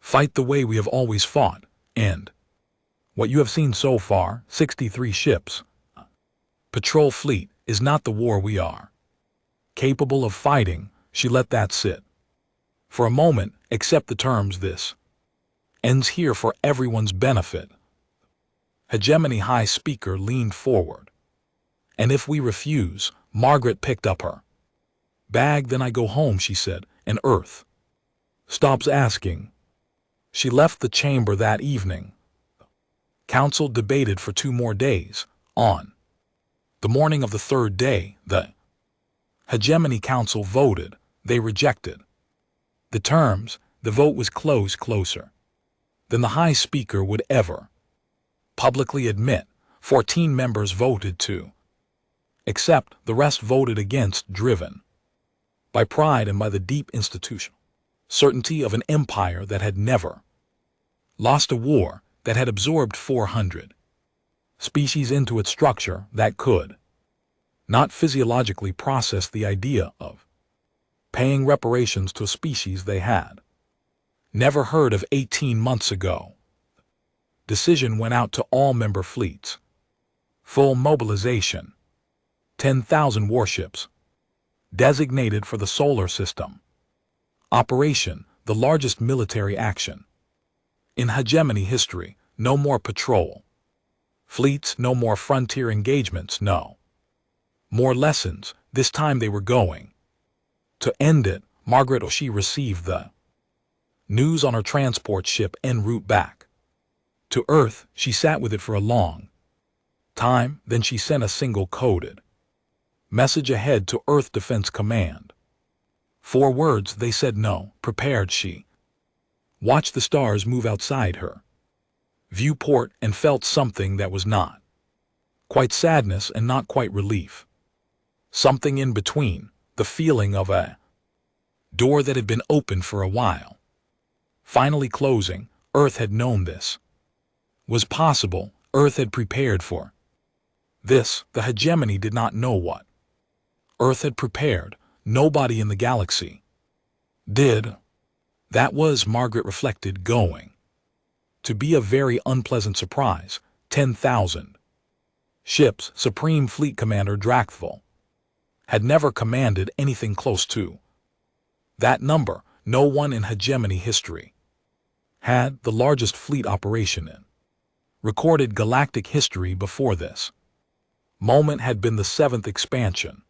fight the way we have always fought. And what you have seen so far, 63 ships, patrol fleet, is not the war we are capable of fighting. She let that sit for a moment. Accept the terms. This ends here for everyone's benefit. Hegemony High Speaker leaned forward. And if we refuse, Margaret picked up her bag. Then I go home, she said, and Earth stops asking. She left the chamber that evening. Council debated for 2 more days. On the morning of the 3rd day, the Hegemony Council voted. They rejected the terms. The vote was closer than the High Speaker would ever publicly admit. 14 members voted to accept. The rest voted against, driven by pride and by the deep institutional certainty of an empire that had never lost a war, that had absorbed 400 species into its structure, that could not physiologically process the idea of paying reparations to a species they had never heard of 18 months ago. Decision went out to all member fleets. Full mobilization. 10,000 warships designated for the solar system. Operation, the largest military action in hegemony history. No more patrol fleets, no more frontier engagements, no more lessons. This time they were going to end it. Margaret O'Shea received the news on her transport ship en route back to Earth. She sat with it for a long time. Then she sent a single coded message ahead to Earth Defense Command. 4 words. They said no. Prepared. She watched the stars move outside her viewport and felt something that was not quite sadness and not quite relief. Something in between. The feeling of a door that had been open for a while, finally closing. Earth had known this was possible. Earth had prepared for this. The hegemony did not know what Earth had prepared. Nobody in the galaxy did. That was, Margaret reflected, going to be a very unpleasant surprise. 10,000 ships. Supreme Fleet Commander Dracthval had never commanded anything close to that number. No one in hegemony history had. The largest fleet operation in recorded galactic history before this moment had been the 7th expansion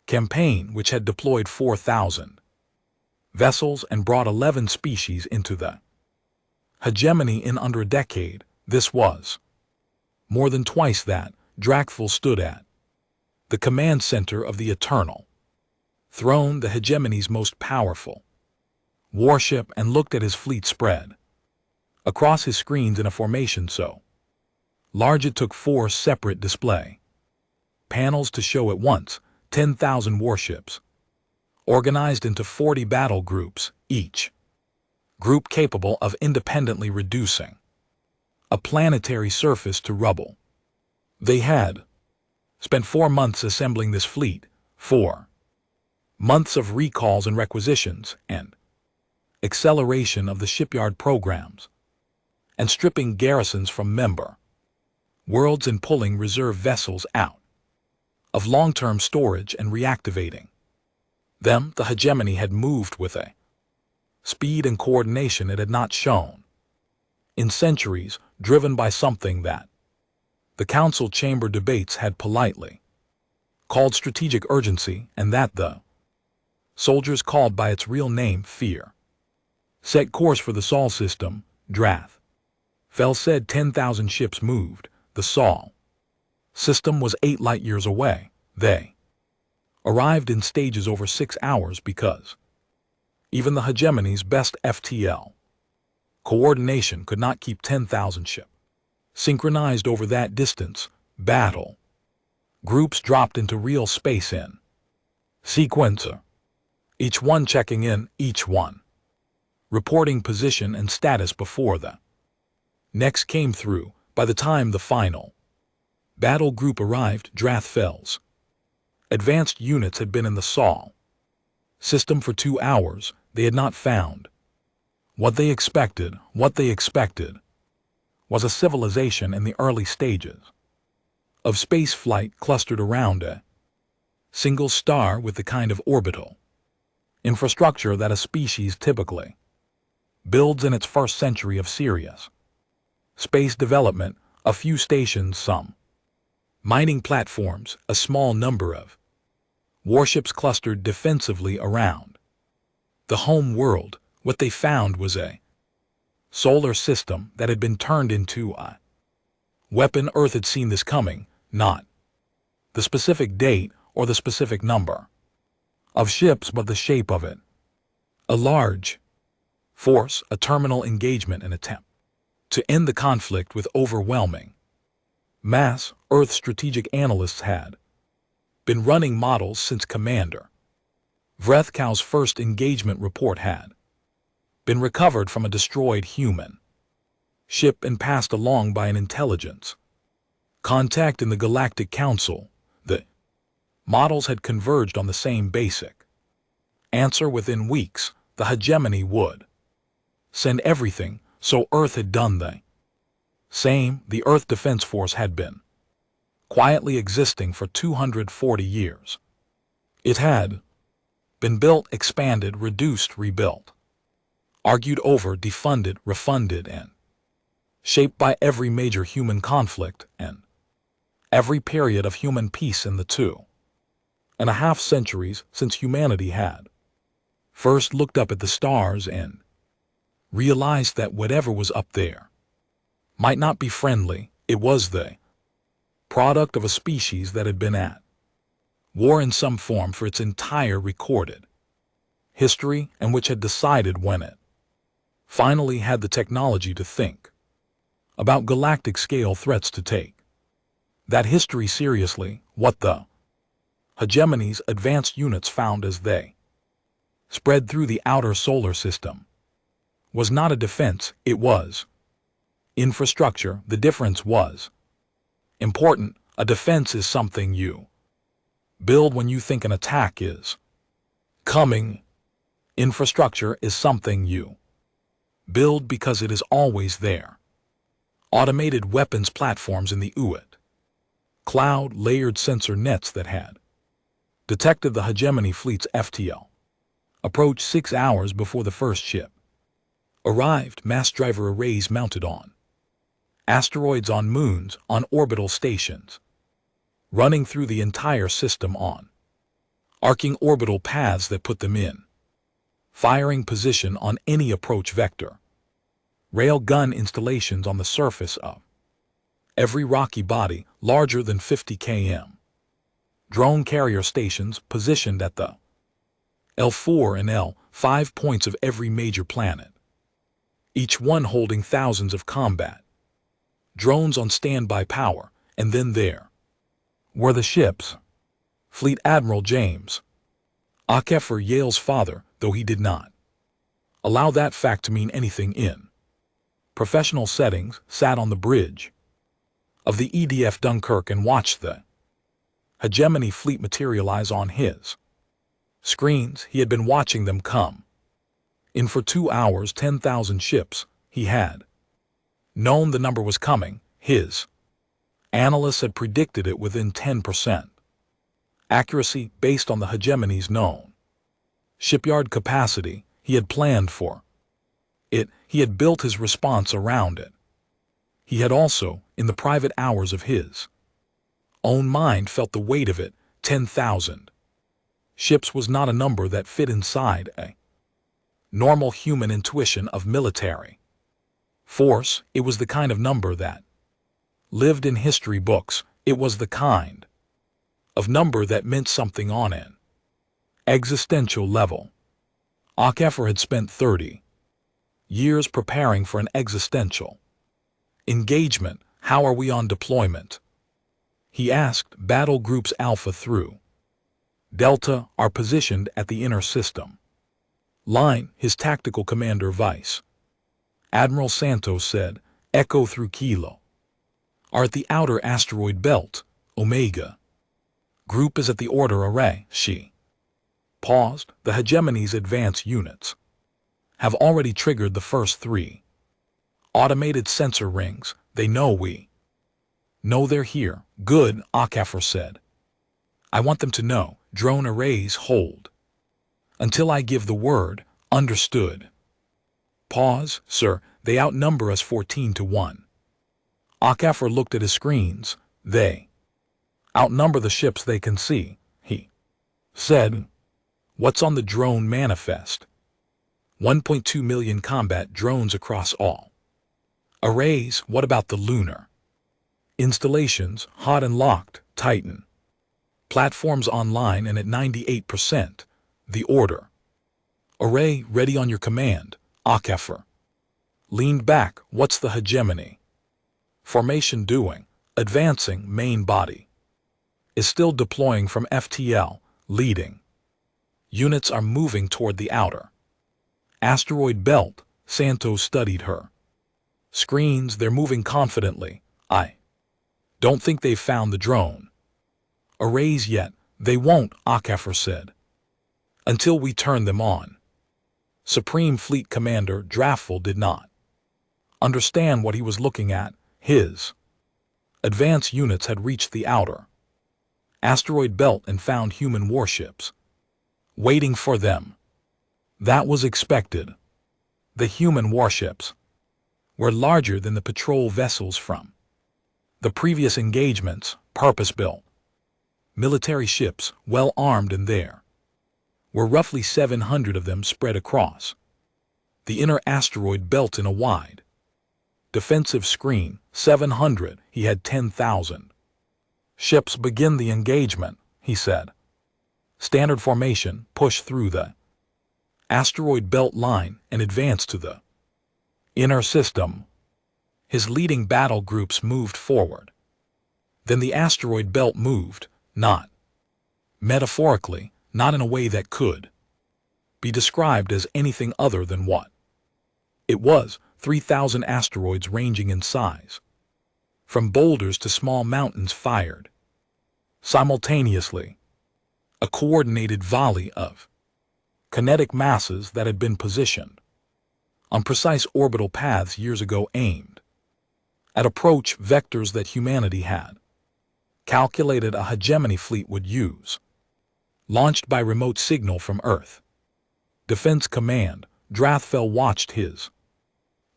campaign, which had deployed 4,000 vessels and brought 11 species into the hegemony in under a decade. This was more than twice that. Dracthval stood at the command center of the Eternal Throne, the hegemony's most powerful warship, and looked at his fleet spread across his screens in a formation so large it took 4 separate display panels to show at once. 10,000 warships organized into 40 battle groups, each group capable of independently reducing a planetary surface to rubble. They had spent 4 months assembling this fleet, 4 months of recalls and requisitions, and acceleration of the shipyard programs, and stripping garrisons from member worlds and pulling reserve vessels out of long-term storage and reactivating them. The hegemony had moved with a speed and coordination it had not shown in centuries, driven by something that the council chamber debates had politely called strategic urgency, and that the soldiers called by its real name, fear. Set course for the Sol system, Drath. Fell said 10,000 ships moved. The Sol system was 8 light-years away. They arrived in stages over 6 hours because even the hegemony's best FTL coordination could not keep 10,000 ships synchronized over that distance. Battle groups dropped into real space in sequencer, each one checking in, each one reporting position and status before the next came through. By the time the final battle group arrived, Drath Fell's advanced units had been in the Sol system for 2 hours. They had not found what they expected. What they expected was a civilization in the early stages of space flight clustered around a single star with the kind of orbital infrastructure that a species typically builds in its first century of serious space development. A few stations, some mining platforms, a small number of warships clustered defensively around the home world. What they found was a solar system that had been turned into a weapon. Earth had seen this coming, not the specific date or the specific number of ships, but the shape of it. A large force, a terminal engagement, an attempt to end the conflict with overwhelming mass. Earth strategic analysts had been running models since Commander Vrethkow's first engagement report had been recovered from a destroyed human ship and passed along by an intelligence contact in the Galactic Council. The models had converged on the same basic answer. Within weeks, the hegemony would send everything, so Earth had done the same. The Earth Defense Force had been quietly existing for 240 years. It had been built, expanded, reduced, rebuilt, argued over, defunded, refunded, and shaped by every major human conflict and every period of human peace in the 2.5 centuries since humanity had first looked up at the stars and realized that whatever was up there might not be friendly. It was the product of a species that had been at war in some form for its entire recorded history, and which had decided when it finally had the technology to think about galactic scale threats to take that history seriously. What the hegemony's advanced units found as they spread through the outer solar system was not a defense, it was infrastructure. The difference was important. A defense is something you build when you think an attack is coming. Infrastructure is something you build because it is always there. Automated weapons platforms in the UIT cloud, layered sensor nets that had detected the hegemony fleet's FTL approached 6 hours before the first ship arrived. Mass driver arrays mounted on asteroids, on moons, on orbital stations, running through the entire system on arcing orbital paths that put them in firing position on any approach vector. Rail gun installations on the surface of every rocky body larger than 50 km. Drone carrier stations positioned at the L4 and L5 points of every major planet, each one holding thousands of combat drones on standby power. And then there were the ships. Fleet Admiral James Akefer, Yale's father, though he did not allow that fact to mean anything in professional settings, sat on the bridge of the EDF Dunkirk and watched the hegemony fleet materialize on his screens. He had been watching them come in for 2 hours. 10,000 ships. He had known the number was coming. His analysts had predicted it within 10% accuracy based on the hegemony's known shipyard capacity. He had planned for it. He had built his response around it. He had also, in the private hours of his own mind, felt the weight of it. 10,000 ships was not a number that fit inside a normal human intuition of military force. It was the kind of number that lived in history books. It was the kind of number that meant something on an existential level. HFY had spent 30 years preparing for an existential engagement. How are we on deployment? He asked. Battle groups Alpha through Delta are positioned at the inner system line, his tactical commander Vice Admiral Santos said. Echo through Kilo are at the outer asteroid belt. Omega group is at the order array. She paused. The hegemony's advance units have already triggered the first 3 automated sensor rings. They know we know they're here. Good, HFY said. I want them to know. Drone arrays hold until I give the word. Understood. Pause. Sir, they outnumber us 14-1. HFY looked at his screens. They outnumber the ships they can see, he said. What's on the drone manifest? 1.2 million combat drones across all arrays. What about the lunar installations? Hot and locked. Titan platforms online and at 98%. The order array ready on your command. HFY leaned back. What's the hegemony formation doing? Advancing. Main body is still deploying from FTL. Leading units are moving toward the outer asteroid belt. Santos studied her screens. They're moving confidently. I don't think they've found the drone arrays yet. They won't, HFY said, until we turn them on. Supreme Fleet Commander Draffel did not understand what he was looking at. His advance units had reached the outer asteroid belt and found human warships waiting for them. That was expected. The human warships were larger than the patrol vessels from the previous engagements. Purpose-built military ships, well armed, and there were roughly 700 of them spread across the inner asteroid belt in a wide defensive screen. 700. He had 10,000 ships. Begin the engagement, he said. Standard formation. Push through the asteroid belt line and advance to the inner system. His leading battle groups moved forward. Then the asteroid belt moved, not metaphorically, not in a way that could be described as anything other than what it was. 3,000 asteroids ranging in size, from boulders to small mountains, fired simultaneously. A coordinated volley of kinetic masses that had been positioned on precise orbital paths years ago, aimed at approach vectors that humanity had calculated a hegemony fleet would use, launched by remote signal from Earth Defense Command. Draffel watched his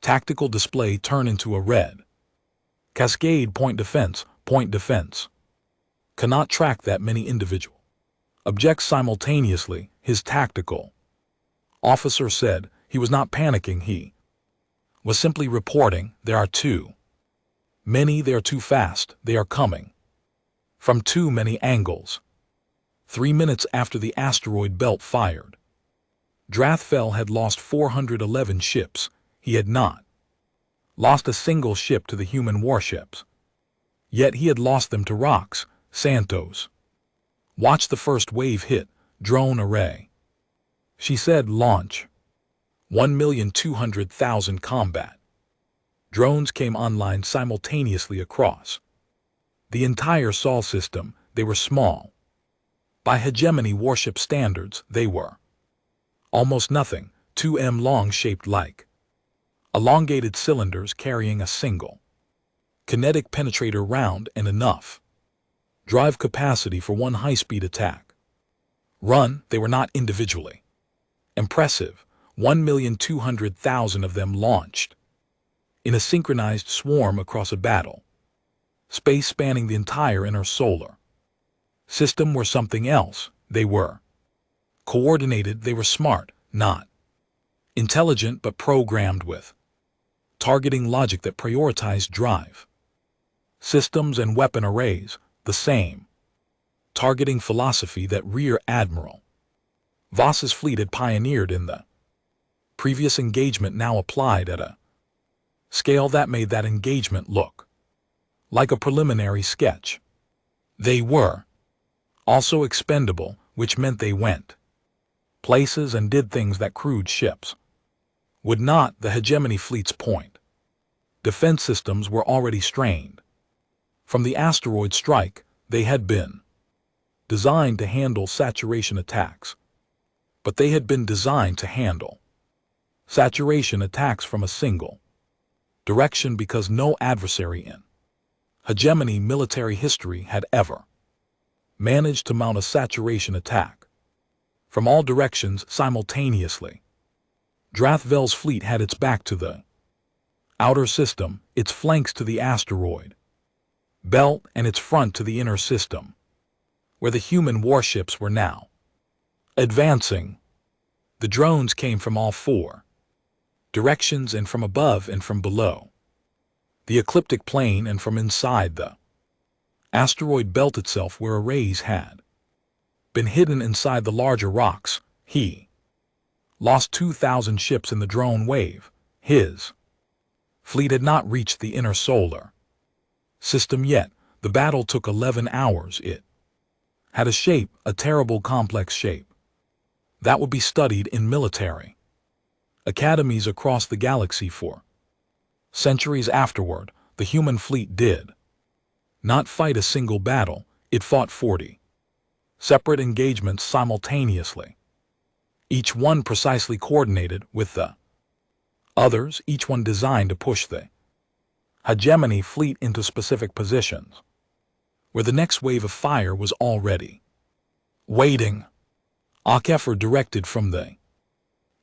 tactical display turn into a red cascade. Point defense. Point defense cannot track that many individual objects simultaneously, his tactical officer said. He was not panicking. He was simply reporting. There are too many. They are too fast. They are coming from too many angles. 3 minutes after the asteroid belt fired, Draffel had lost 411 ships. He had not lost a single ship to the human warships. Yet he had lost them to rocks. Santos watched the first wave hit. Drone array, she said. Launch. 1,200,000 combat drones came online simultaneously across the entire Sol system. They were small. By hegemony warship standards, they were almost nothing. 2 m long, shaped like elongated cylinders carrying a single kinetic penetrator round and enough drive capacity for one high-speed attack run. They were not individually impressive. 1,200,000 of them launched in a synchronized swarm across a battle space spanning the entire inner solar system were something else. They were coordinated. They were smart, not Intelligent but programmed with targeting logic that prioritized drive. Systems and weapon arrays, the same. Targeting philosophy that Rear Admiral Voss's fleet had pioneered in the previous engagement now applied at a scale that made that engagement look like a preliminary sketch. They were also expendable, which meant they went places and did things that crude ships would not. The hegemony fleet's point. Defense systems were already strained. From the asteroid strike, they had been designed to handle saturation attacks. But they had been designed to handle saturation attacks from a single direction because no adversary in hegemony military history had ever managed to mount a saturation attack from all directions simultaneously. Drathvel's fleet had its back to the outer system, its flanks to the asteroid belt, and its front to the inner system, where the human warships were now advancing. The drones came from all four directions and from above and from below the ecliptic plane and from inside the asteroid belt itself, where arrays had been hidden inside the larger rocks. He lost 2,000 ships in the drone wave. His fleet had not reached the inner solar system yet. The battle took 11 hours. It had a shape, a terrible complex shape, that would be studied in military academies across the galaxy for centuries afterward. The human fleet did not fight a single battle, it fought 40 separate engagements simultaneously, each one precisely coordinated with the others, each one designed to push the hegemony fleet into specific positions, where the next wave of fire was already waiting. HFY directed from the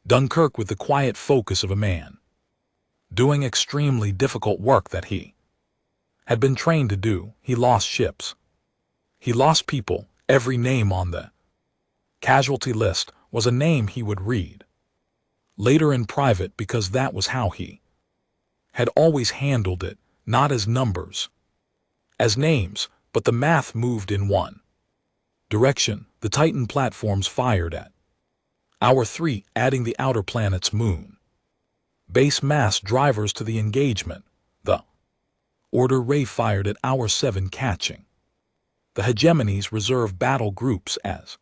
Dunkirk with the quiet focus of a man doing extremely difficult work that he had been trained to do. He lost ships. He lost people. Every name on the casualty list was a name he would read later in private, because that was how he had always handled it, not as numbers, as names, but the math moved in one direction. The Titan platforms fired at Hour 3, adding the outer planet's moon base mass drivers to the engagement. The Order Ray fired at Hour 7, catching the hegemony's reserve battle groups as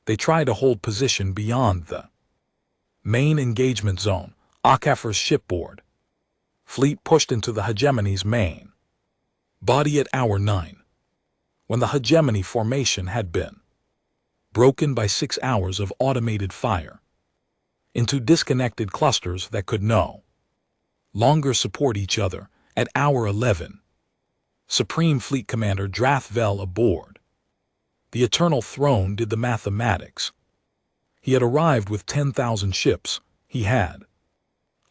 they tried to hold position beyond the main engagement zone. HFY's shipboard fleet pushed into the hegemony's main body at Hour 9, when the hegemony formation had been broken by 6 hours of automated fire into disconnected clusters that could no longer support each other. At Hour 11, Supreme Fleet Commander Drathvel aboard the Eternal Throne did the mathematics. He had arrived with 10,000 ships. He had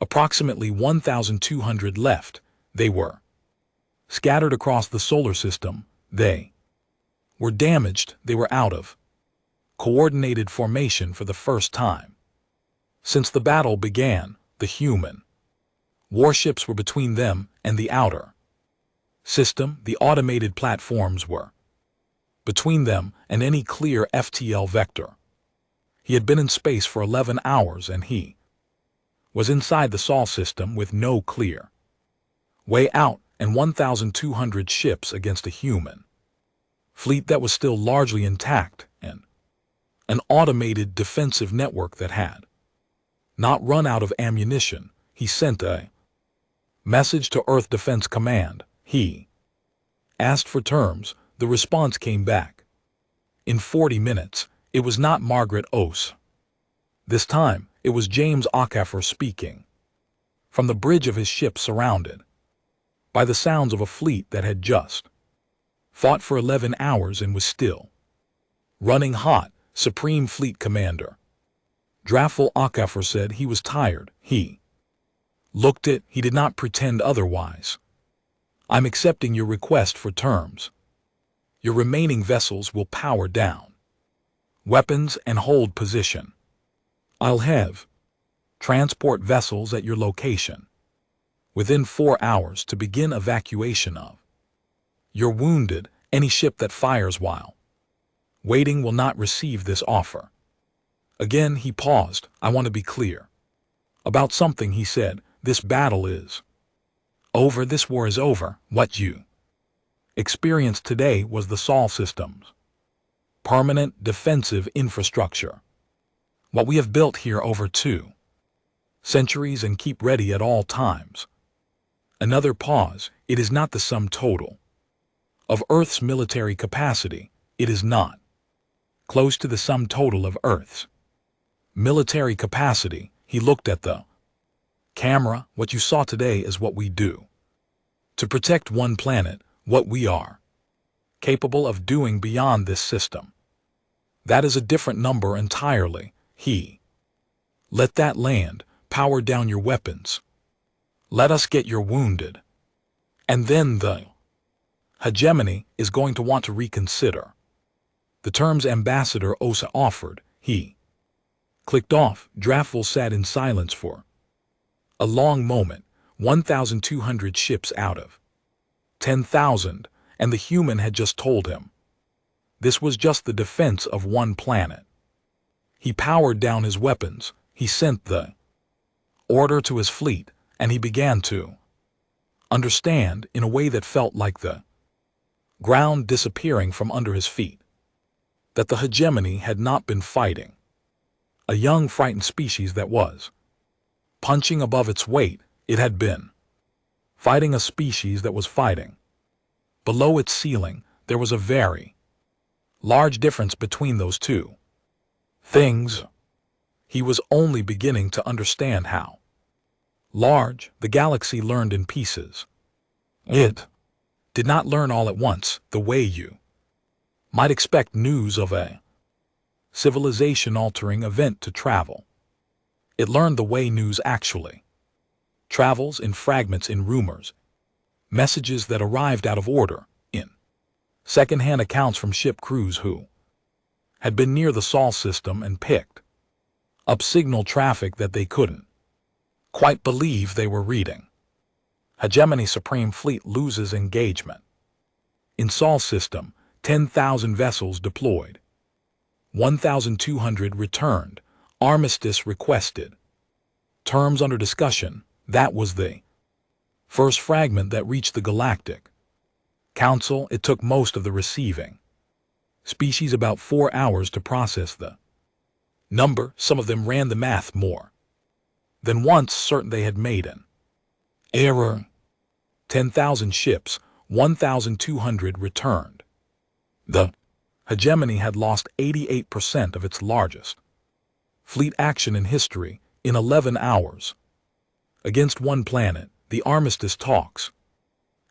approximately 1,200 left. They were scattered across the solar system. They were damaged. They were out of coordinated formation for the first time since the battle began. The human warships were between them and the outer system. The automated platforms were between them and any clear FTL vector. He had been in space for 11 hours and he was inside the Sol system with no clear way out, and 1,200 ships against a human fleet that was still largely intact, and an automated defensive network that had not run out of ammunition. He sent a message to Earth Defense Command. He asked for terms. The response came back in 40 minutes. It was not Margaret Ose. This time, it was James HFY speaking from the bridge of his ship, surrounded by the sounds of a fleet that had just fought for 11 hours and was still running hot. Supreme Fleet Commander Drathvel HFY said he was tired. He looked it. He did not pretend otherwise. I'm accepting your request for terms. Your remaining vessels will power down weapons and hold position. I'll have Transport vessels at your location. Within 4 hours to begin evacuation of. You're wounded. Any ship that fires while waiting will not receive this offer. Again he paused. I want to be clear about something, he said. This battle is over. This war is over. What you experienced today was the Sol system's permanent defensive infrastructure. What we have built here over 2 centuries and keep ready at all times. Another pause. It is not the sum total of Earth's military capacity. It is not close to the sum total of Earth's military capacity. He looked at the camera. What you saw today is what we do to protect one planet, what we are capable of doing beyond this system. That is a different number entirely. He let that land. Power down your weapons. Let us get your wounded. And then the hegemony is going to want to reconsider the terms Ambassador Osa offered. He clicked off. Draftville sat in silence for a long moment. 1,200 ships out of 10,000, and the human had just told him this was just the defense of one planet. He powered down his weapons. He sent the order to his fleet, and he began to understand in a way that felt like the ground disappearing from under his feet, that the hegemony had not been fighting a young, frightened species that was punching above its weight. It had been fighting a species that was fighting below its ceiling. There was a very large difference between those two things. He was only beginning to understand how large the galaxy learned in pieces. It did not learn all at once, the way you might expect news of a civilization-altering event to travel. It learned the way news actually travels, in fragments, in rumors, messages that arrived out of order, in second-hand accounts from ship crews who had been near the Sol system and picked up signal traffic that they couldn't quite believe they were reading. Hegemony Supreme Fleet loses engagement. In Sol system, 10,000 vessels deployed. 1,200 returned. Armistice requested. Terms under discussion. That was the first fragment that reached the Galactic Council. It took most of the receiving species about 4 hours to process the number. Some of them ran the math more than once, certain they had made an error. 10,000 ships, 1,200 returned. The hegemony had lost 88% of its largest fleet action in history in 11 hours. Against one planet, the armistice talks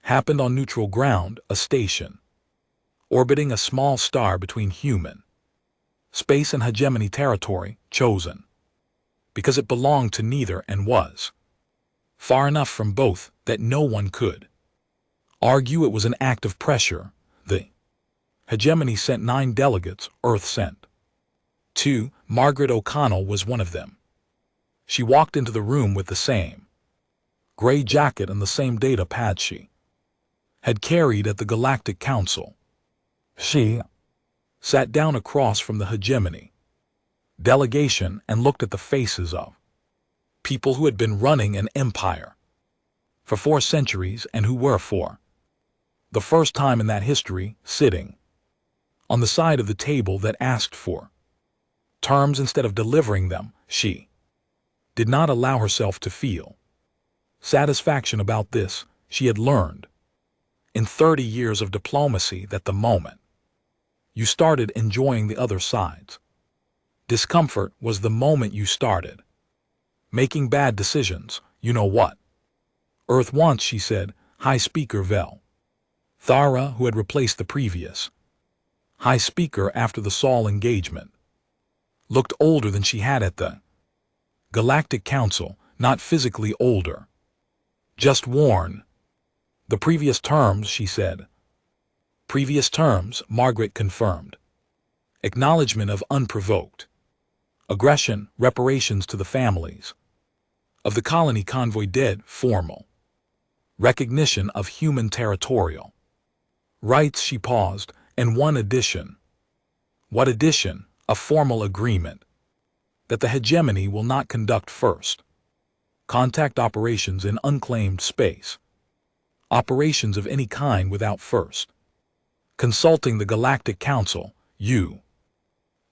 happened on neutral ground, a station orbiting a small star between human space and hegemony territory, chosen because it belonged to neither and was far enough from both that no one could argue it was an act of pressure. The hegemony sent 9 delegates, Earth sent 2. Margaret O'Connell was one of them. She walked into the room with the same gray jacket and the same data pad she had carried at the Galactic Council. She sat down across from the hegemony delegation and looked at the faces of people who had been running an empire for 4 centuries and who were, for the first time in that history, sitting on the side of the table that asked for terms instead of delivering them. She did not allow herself to feel satisfaction about this. She had learned in 30 years of diplomacy that the moment you started enjoying the other side's discomfort was the moment you started making bad decisions. You know what Earth wants, she said. High Speaker Vel Thara, who had replaced the previous High Speaker after the Sol engagement, looked older than she had at the Galactic Council, not physically older, just worn. The previous terms, she said. Previous terms, Margaret confirmed. Acknowledgement of unprovoked aggression, reparations to the families of the colony convoy dead. Formal recognition of human territorial rights. She paused, and one addition. What addition? A formal agreement that the hegemony will not conduct first contact operations in unclaimed space, operations of any kind without first consulting the Galactic Council. You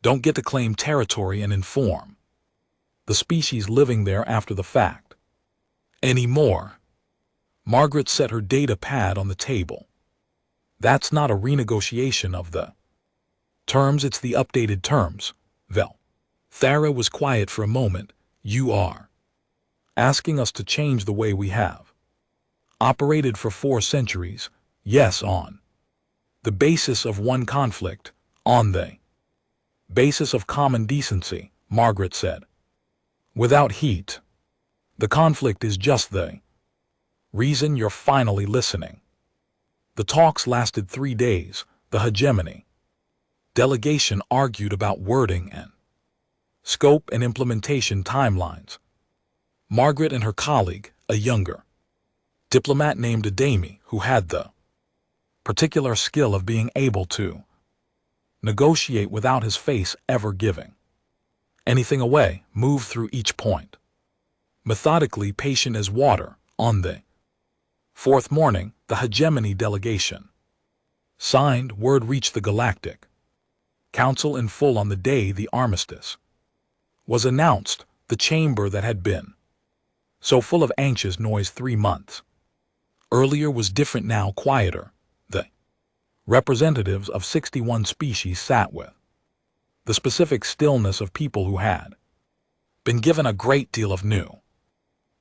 don't get to claim territory and inform the species living there after the fact anymore. Margaret set her data pad on the table. That's not a renegotiation of the terms, it's the updated terms. Vel. Thara was quiet for a moment. You are asking us to change the way we have operated for 4 centuries. Yes, on the basis of one conflict, on the basis of common decency, Margaret said. Without heat. The conflict is just the reason you're finally listening. The talks lasted 3 days. The hegemony delegation argued about wording and scope and implementation timelines. Margaret and her colleague, a younger diplomat named Adami, who had the particular skill of being able to negotiate without his face ever giving anything away, moved through each point, methodically, patient as water. On the 4th morning, the hegemony delegation signed. Word reached the Galactic Council in full on the day the armistice was announced. The chamber that had been so full of anxious noise 3 months earlier was different now, quieter. The representatives of 61 species sat with the specific stillness of people who had been given a great deal of new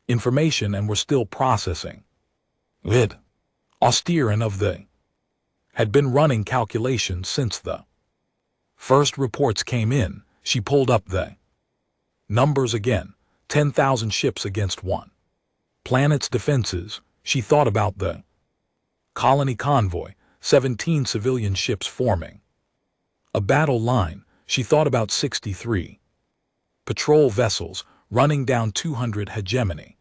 information and were still processing it. Austere and of the had been running calculations since the first reports came in. She pulled up the numbers again. 10,000 ships against 1 planet's defenses. She thought about the colony convoy, 17 civilian ships forming a battle line. She thought about 63 patrol vessels running down 200 hegemony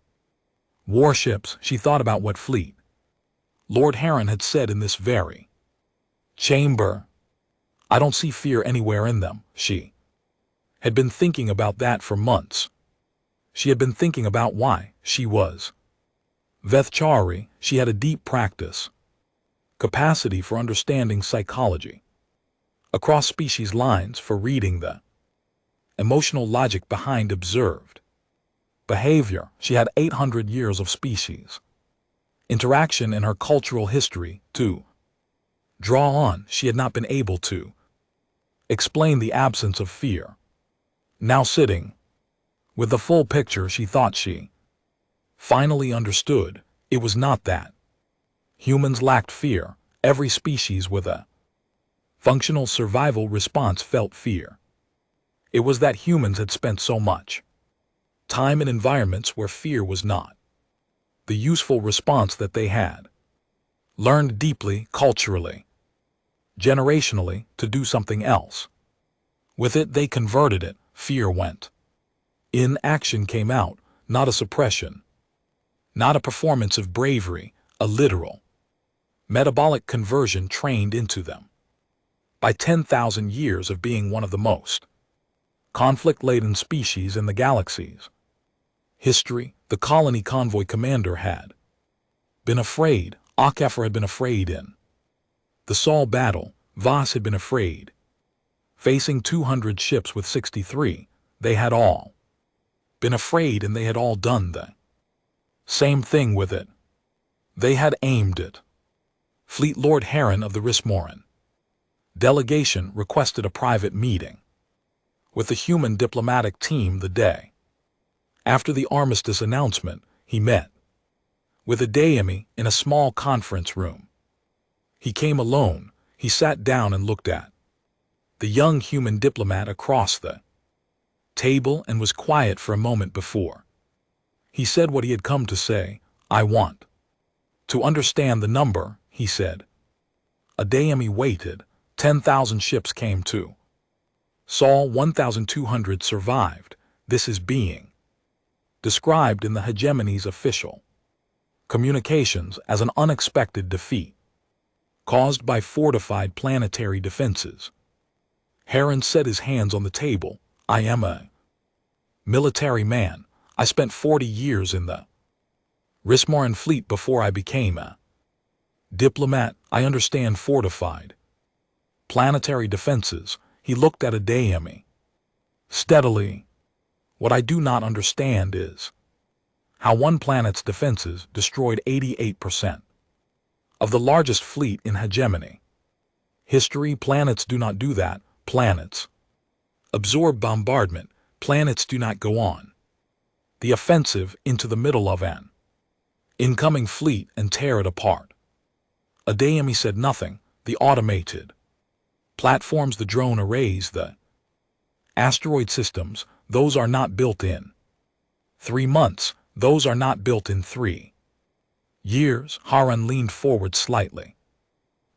warships. She thought about what fleet Lord Heron had said in this very chamber. I don't see fear anywhere in them. She had been thinking about that for months. She had been thinking about why she was Vethchari. She had a deep practice capacity for understanding psychology across species lines, for reading the emotional logic behind observed behavior. She had 800 years of species interaction in her cultural history to draw on. She had not been able to explain the absence of fear. Now, sitting with the full picture, she thought she finally understood. It was not that humans lacked fear. Every species with a functional survival response felt fear. It was that humans had spent so much time in environments where fear was not the useful response, that they had learned deeply, culturally, generationally, to do something else. With it, they converted it. Fear went in, action came out, not a suppression, not a performance of bravery, a literal metabolic conversion trained into them by 10,000 years of being one of the most conflict-laden species in the galaxy's history. The colony convoy commander had been afraid. Akafor had been afraid in the Sol battle. Voss had been afraid. Facing 200 ships with 63, they had all been afraid, and they had all done the same thing with it. They had aimed it. Fleet Lord Heron of the Rismoran delegation requested a private meeting with the human diplomatic team the day after the armistice announcement. He met with Adami in a small conference room. He came alone. He sat down and looked at the young human diplomat across the table and was quiet for a moment before he said what he had come to say. I want to understand the number, he said. Adami waited. 10,000 ships came to Sol. 1,200 survived. This is being described in the hegemony's official communications as an unexpected defeat caused by fortified planetary defenses. Heron set his hands on the table. I am a military man. I spent 40 years in the Rismaran fleet before I became a diplomat. I understand fortified planetary defenses. He looked at Adeyemi steadily. What I do not understand is how one planet's defenses destroyed 88% of the largest fleet in hegemony history. Planets do not do that. Planets absorb bombardment. Planets do not go on the offensive into the middle of an incoming fleet and tear it apart. Adeyemi said nothing. The automated platforms, the drone arrays, the asteroid systems, those are not built in 3 months. Those are not built in 3 years. Harun leaned forward slightly.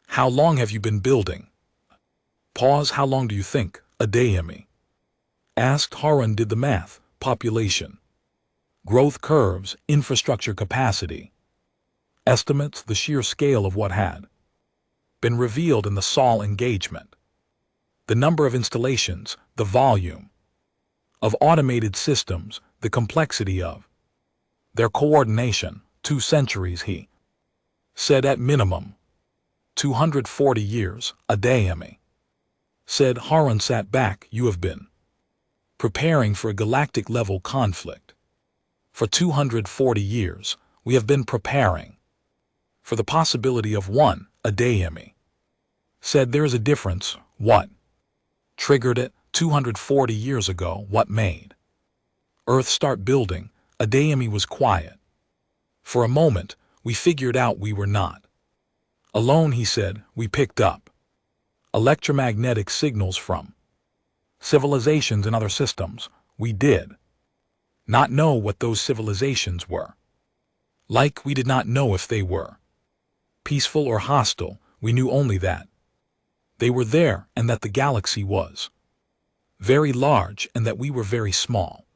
How long have you been building? Pause. How long do you think? Adeyemi asked. Harun did the math. Population, growth curves, infrastructure capacity, estimates, the sheer scale of what had been revealed in the Sol engagement, the number of installations, the volume of automated systems, the complexity of their coordination. 2 centuries, he said, at minimum. 240 years, Adeyemi said. Harun sat back. You have been preparing for a galactic-level conflict for 240 years. We have been preparing for the possibility of one, Adeyemi said. There is a difference. What triggered it? 240 years ago. What made Earth start building? Adeyemi was quiet. For a moment, we figured out we were not alone, he said. We picked up electromagnetic signals from civilizations and other systems. We did not know what those civilizations were like. We did not know if they were peaceful or hostile. We knew only that they were there and that the galaxy was very large and that we were very small.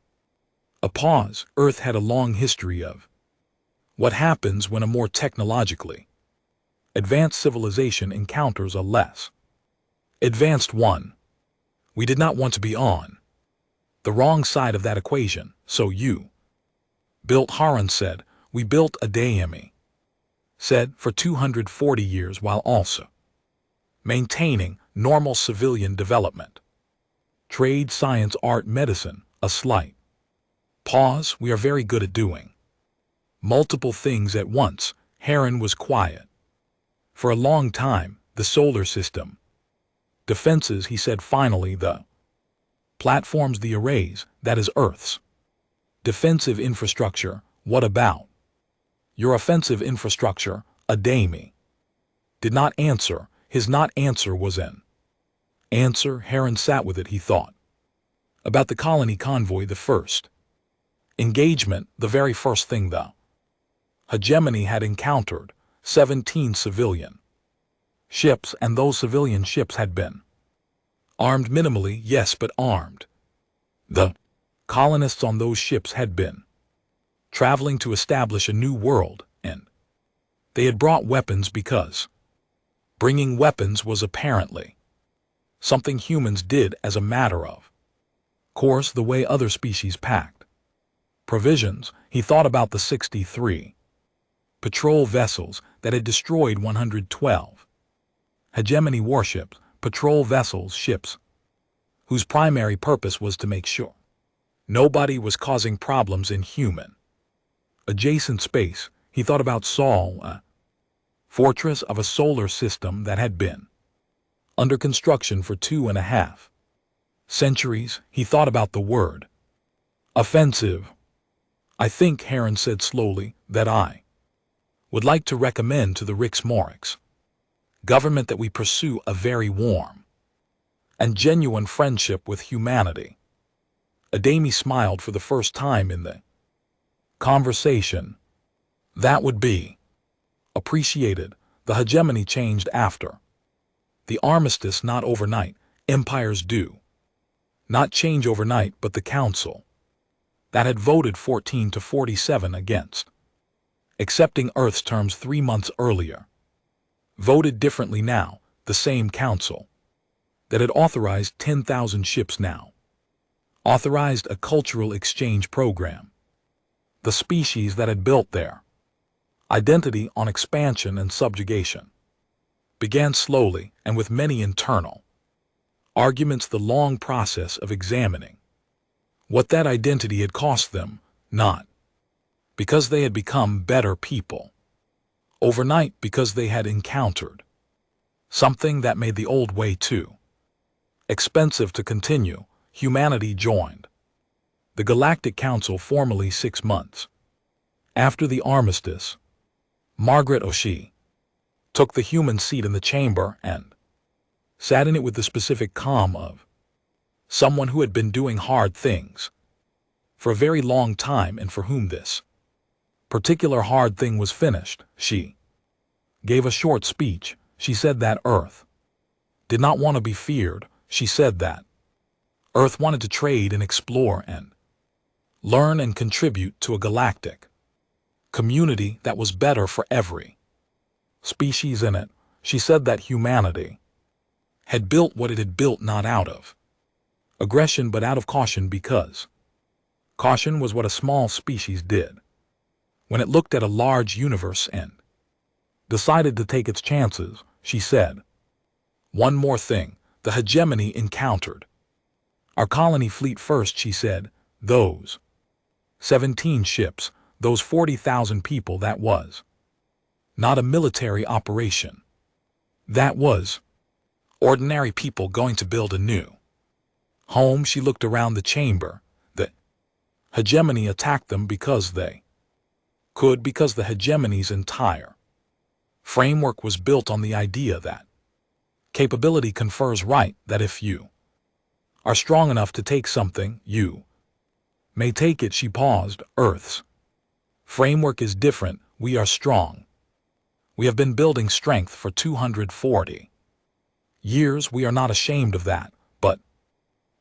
A pause. Earth had a long history of what happens when a more technologically advanced civilization encounters a less advanced one. We did not want to be on the wrong side of that equation. So you built, Harun said. We built, Adeyemi said, for 240 years while also maintaining normal civilian development, trade, science, art, medicine. A slight pause. We are very good at doing multiple things at once. Heron was quiet. For a long time, the solar system defenses, he said finally. The platforms, the arrays, that is Earth's defensive infrastructure. What about your offensive infrastructure? Adeyemi did not answer. His not answer was an answer. Heron sat with it. He thought about the colony convoy, the first engagement, the very first thing the hegemony had encountered. 17 civilian ships, and those civilian ships had been armed minimally, yes, but armed. The colonists on those ships had been traveling to establish a new world, and they had brought weapons because bringing weapons was apparently something humans did as a matter of course, the way other species packed provisions. He thought about the 63 patrol vessels that had destroyed 112 hegemony warships, patrol vessels, ships whose primary purpose was to make sure nobody was causing problems in human adjacent space. He thought about Sol, a fortress of a solar system that had been under construction for 2.5 centuries. He thought about the word offensive. I think, Heron said slowly, that I would like to recommend to the Rixmorix government that we pursue a very warm and genuine friendship with humanity. Adeyemi smiled for the first time in the conversation. That would be appreciated. The hegemony changed after the armistice, not overnight. Empires do not change overnight, but the council that had voted 14 to 47 against accepting Earth's terms 3 months earlier, voted differently now. The same council that had authorized 10,000 ships now authorized a cultural exchange program. The species that had built their identity on expansion and subjugation began slowly and with many internal arguments the long process of examining what that identity had cost them, not because they had become better people overnight, because they had encountered something that made the old way too expensive to continue. Humanity joined the Galactic Council formally 6 months after the armistice. Margaret O'Shea took the human seat in the chamber and sat in it with the specific calm of someone who had been doing hard things for a very long time and for whom this particular hard thing was finished. She gave a short speech. She said that Earth did not want to be feared. She said that Earth wanted to trade and explore and learn and contribute to a galactic community that was better for every species in it. She said that humanity had built what it had built not out of aggression but out of caution, because caution was what a small species did when it looked at a large universe and decided to take its chances. She said, one more thing, the hegemony encountered our colony fleet first. She said, those 17 ships, those 40,000 people, that was not a military operation. That was ordinary people going to build a new home. She looked around the chamber. The hegemony attacked them because they could, because the hegemony's entire framework was built on the idea that capability confers right, that if you are strong enough to take something, you may take it. She paused. Earth's framework is different. We are strong. We have been building strength for 240 years. We are not ashamed of that, but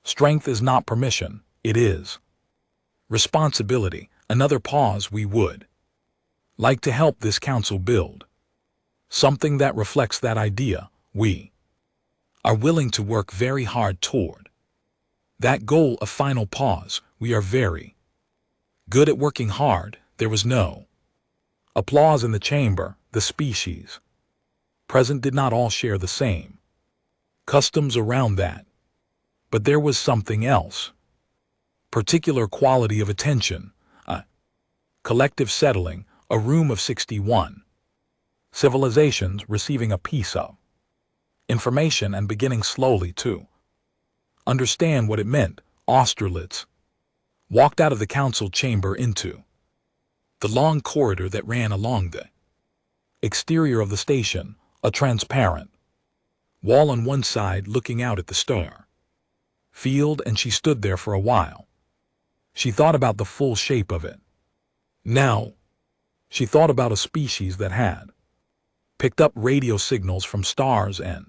strength is not permission, it is responsibility. Another pause. We would like to help this council build something that reflects that idea. We are willing to work very hard toward that goal. A final pause. We are very good at working hard. There was no applause in the chamber. The species present did not all share the same customs around that, but there was something else. Particular quality of attention, a collective settling, a room of 61 civilizations receiving a piece of information and beginning slowly to understand what it meant. Austerlitz walked out of the council chamber into the long corridor that ran along the exterior of the station, a transparent wall on one side looking out at the star field, and she stood there for a while. She thought about the full shape of it. Now, she thought about a species that had picked up radio signals from stars and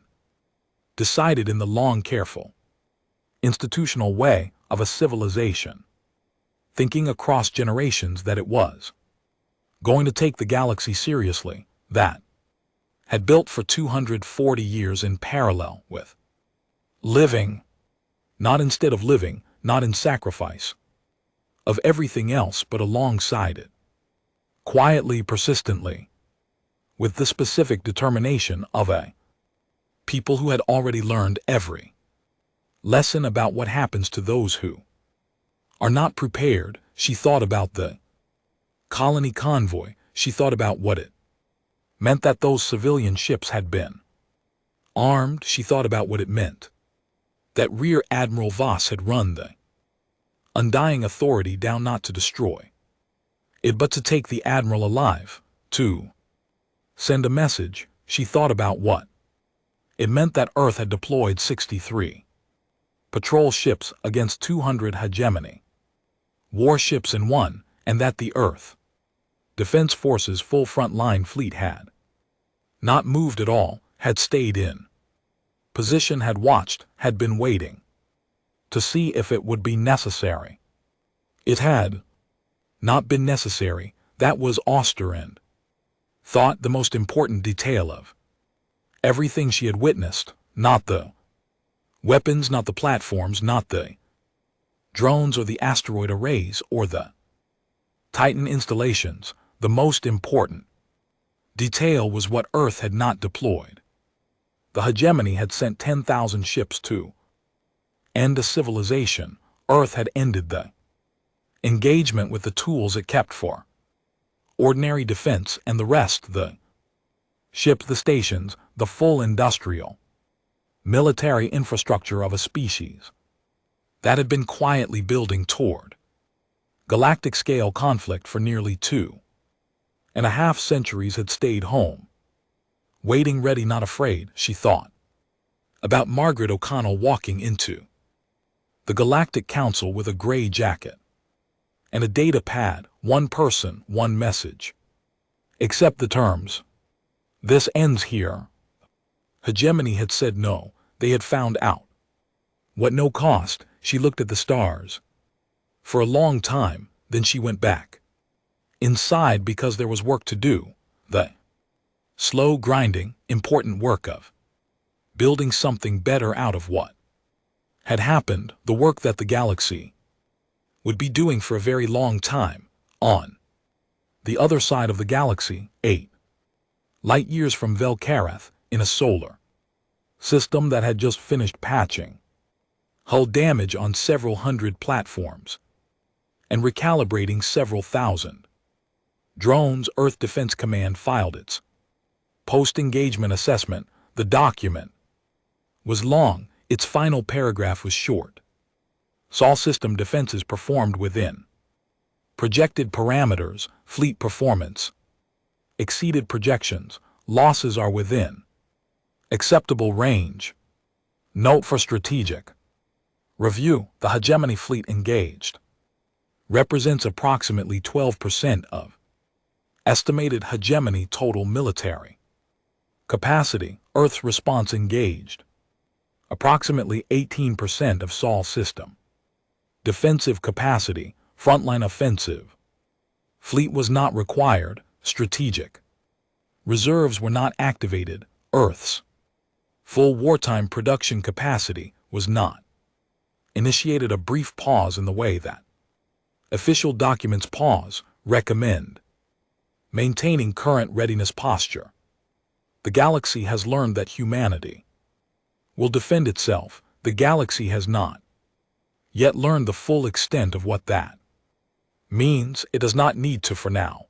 decided in the long, careful, institutional way of a civilization, thinking across generations, that it was going to take the galaxy seriously, that had built for 240 years in parallel with living, not instead of living, not in sacrifice of everything else, but alongside it, quietly, persistently, with the specific determination of a people who had already learned every lesson about what happens to those who are not prepared. She thought about the colony convoy. She thought about what it meant that those civilian ships had been armed. She thought about what it meant that Rear Admiral Voss had run the undying authority down, not to destroy it, but to take the admiral alive, to send a message. She thought about what it meant that Earth had deployed 63 patrol ships against 200 hegemony warships in one, and that the Earth Defense Force's full front-line fleet had not moved at all, had stayed in position, had watched, had been waiting to see if it would be necessary It had not been necessary. That was Osterend thought the most important detail of everything she had witnessed, not the weapons, not the platforms, not the drones or the asteroid arrays or the Titan installations. The most important detail was what Earth had not deployed. The hegemony had sent 10,000 ships to end a civilization. Earth had ended the engagement with the tools it kept for ordinary defense, and the rest, the ships, the stations, the full industrial military infrastructure of a species that had been quietly building toward galactic scale conflict for nearly 2.5 centuries had stayed home, waiting ready, not afraid. She thought about Margaret O'Connell walking into the Galactic Council with a gray jacket and a data pad, one person, one message. Accept the terms. This ends here. Hegemony had said no. They had found out. What no cost. She looked at the stars for a long time, then she went back inside because there was work to do. The slow grinding, important work of building something better out of what had happened, the work that the galaxy would be doing for a very long time, on the other side of the galaxy, 8 light years from Velkarath, in a solar system that had just finished patching hull damage on several hundred platforms and recalibrating several thousand drones. Earth Defense Command filed its post-engagement assessment. The document was long. Its final paragraph was short. All system defenses performed within projected parameters. Fleet performance exceeded projections. Losses are within acceptable range. Note for strategic review: the hegemony fleet engaged represents approximately 12% of estimated hegemony total military capacity. Earth's response engaged approximately 18% of Sol system defensive capacity. Frontline offensive fleet was not required. Strategic reserves were not activated. Earth's full wartime production capacity was not initiated. A brief pause in the way that official documents pause. Recommend maintaining current readiness posture. The galaxy has learned that humanity will defend itself. The galaxy has not yet learned the full extent of what that means. It does not need to for now.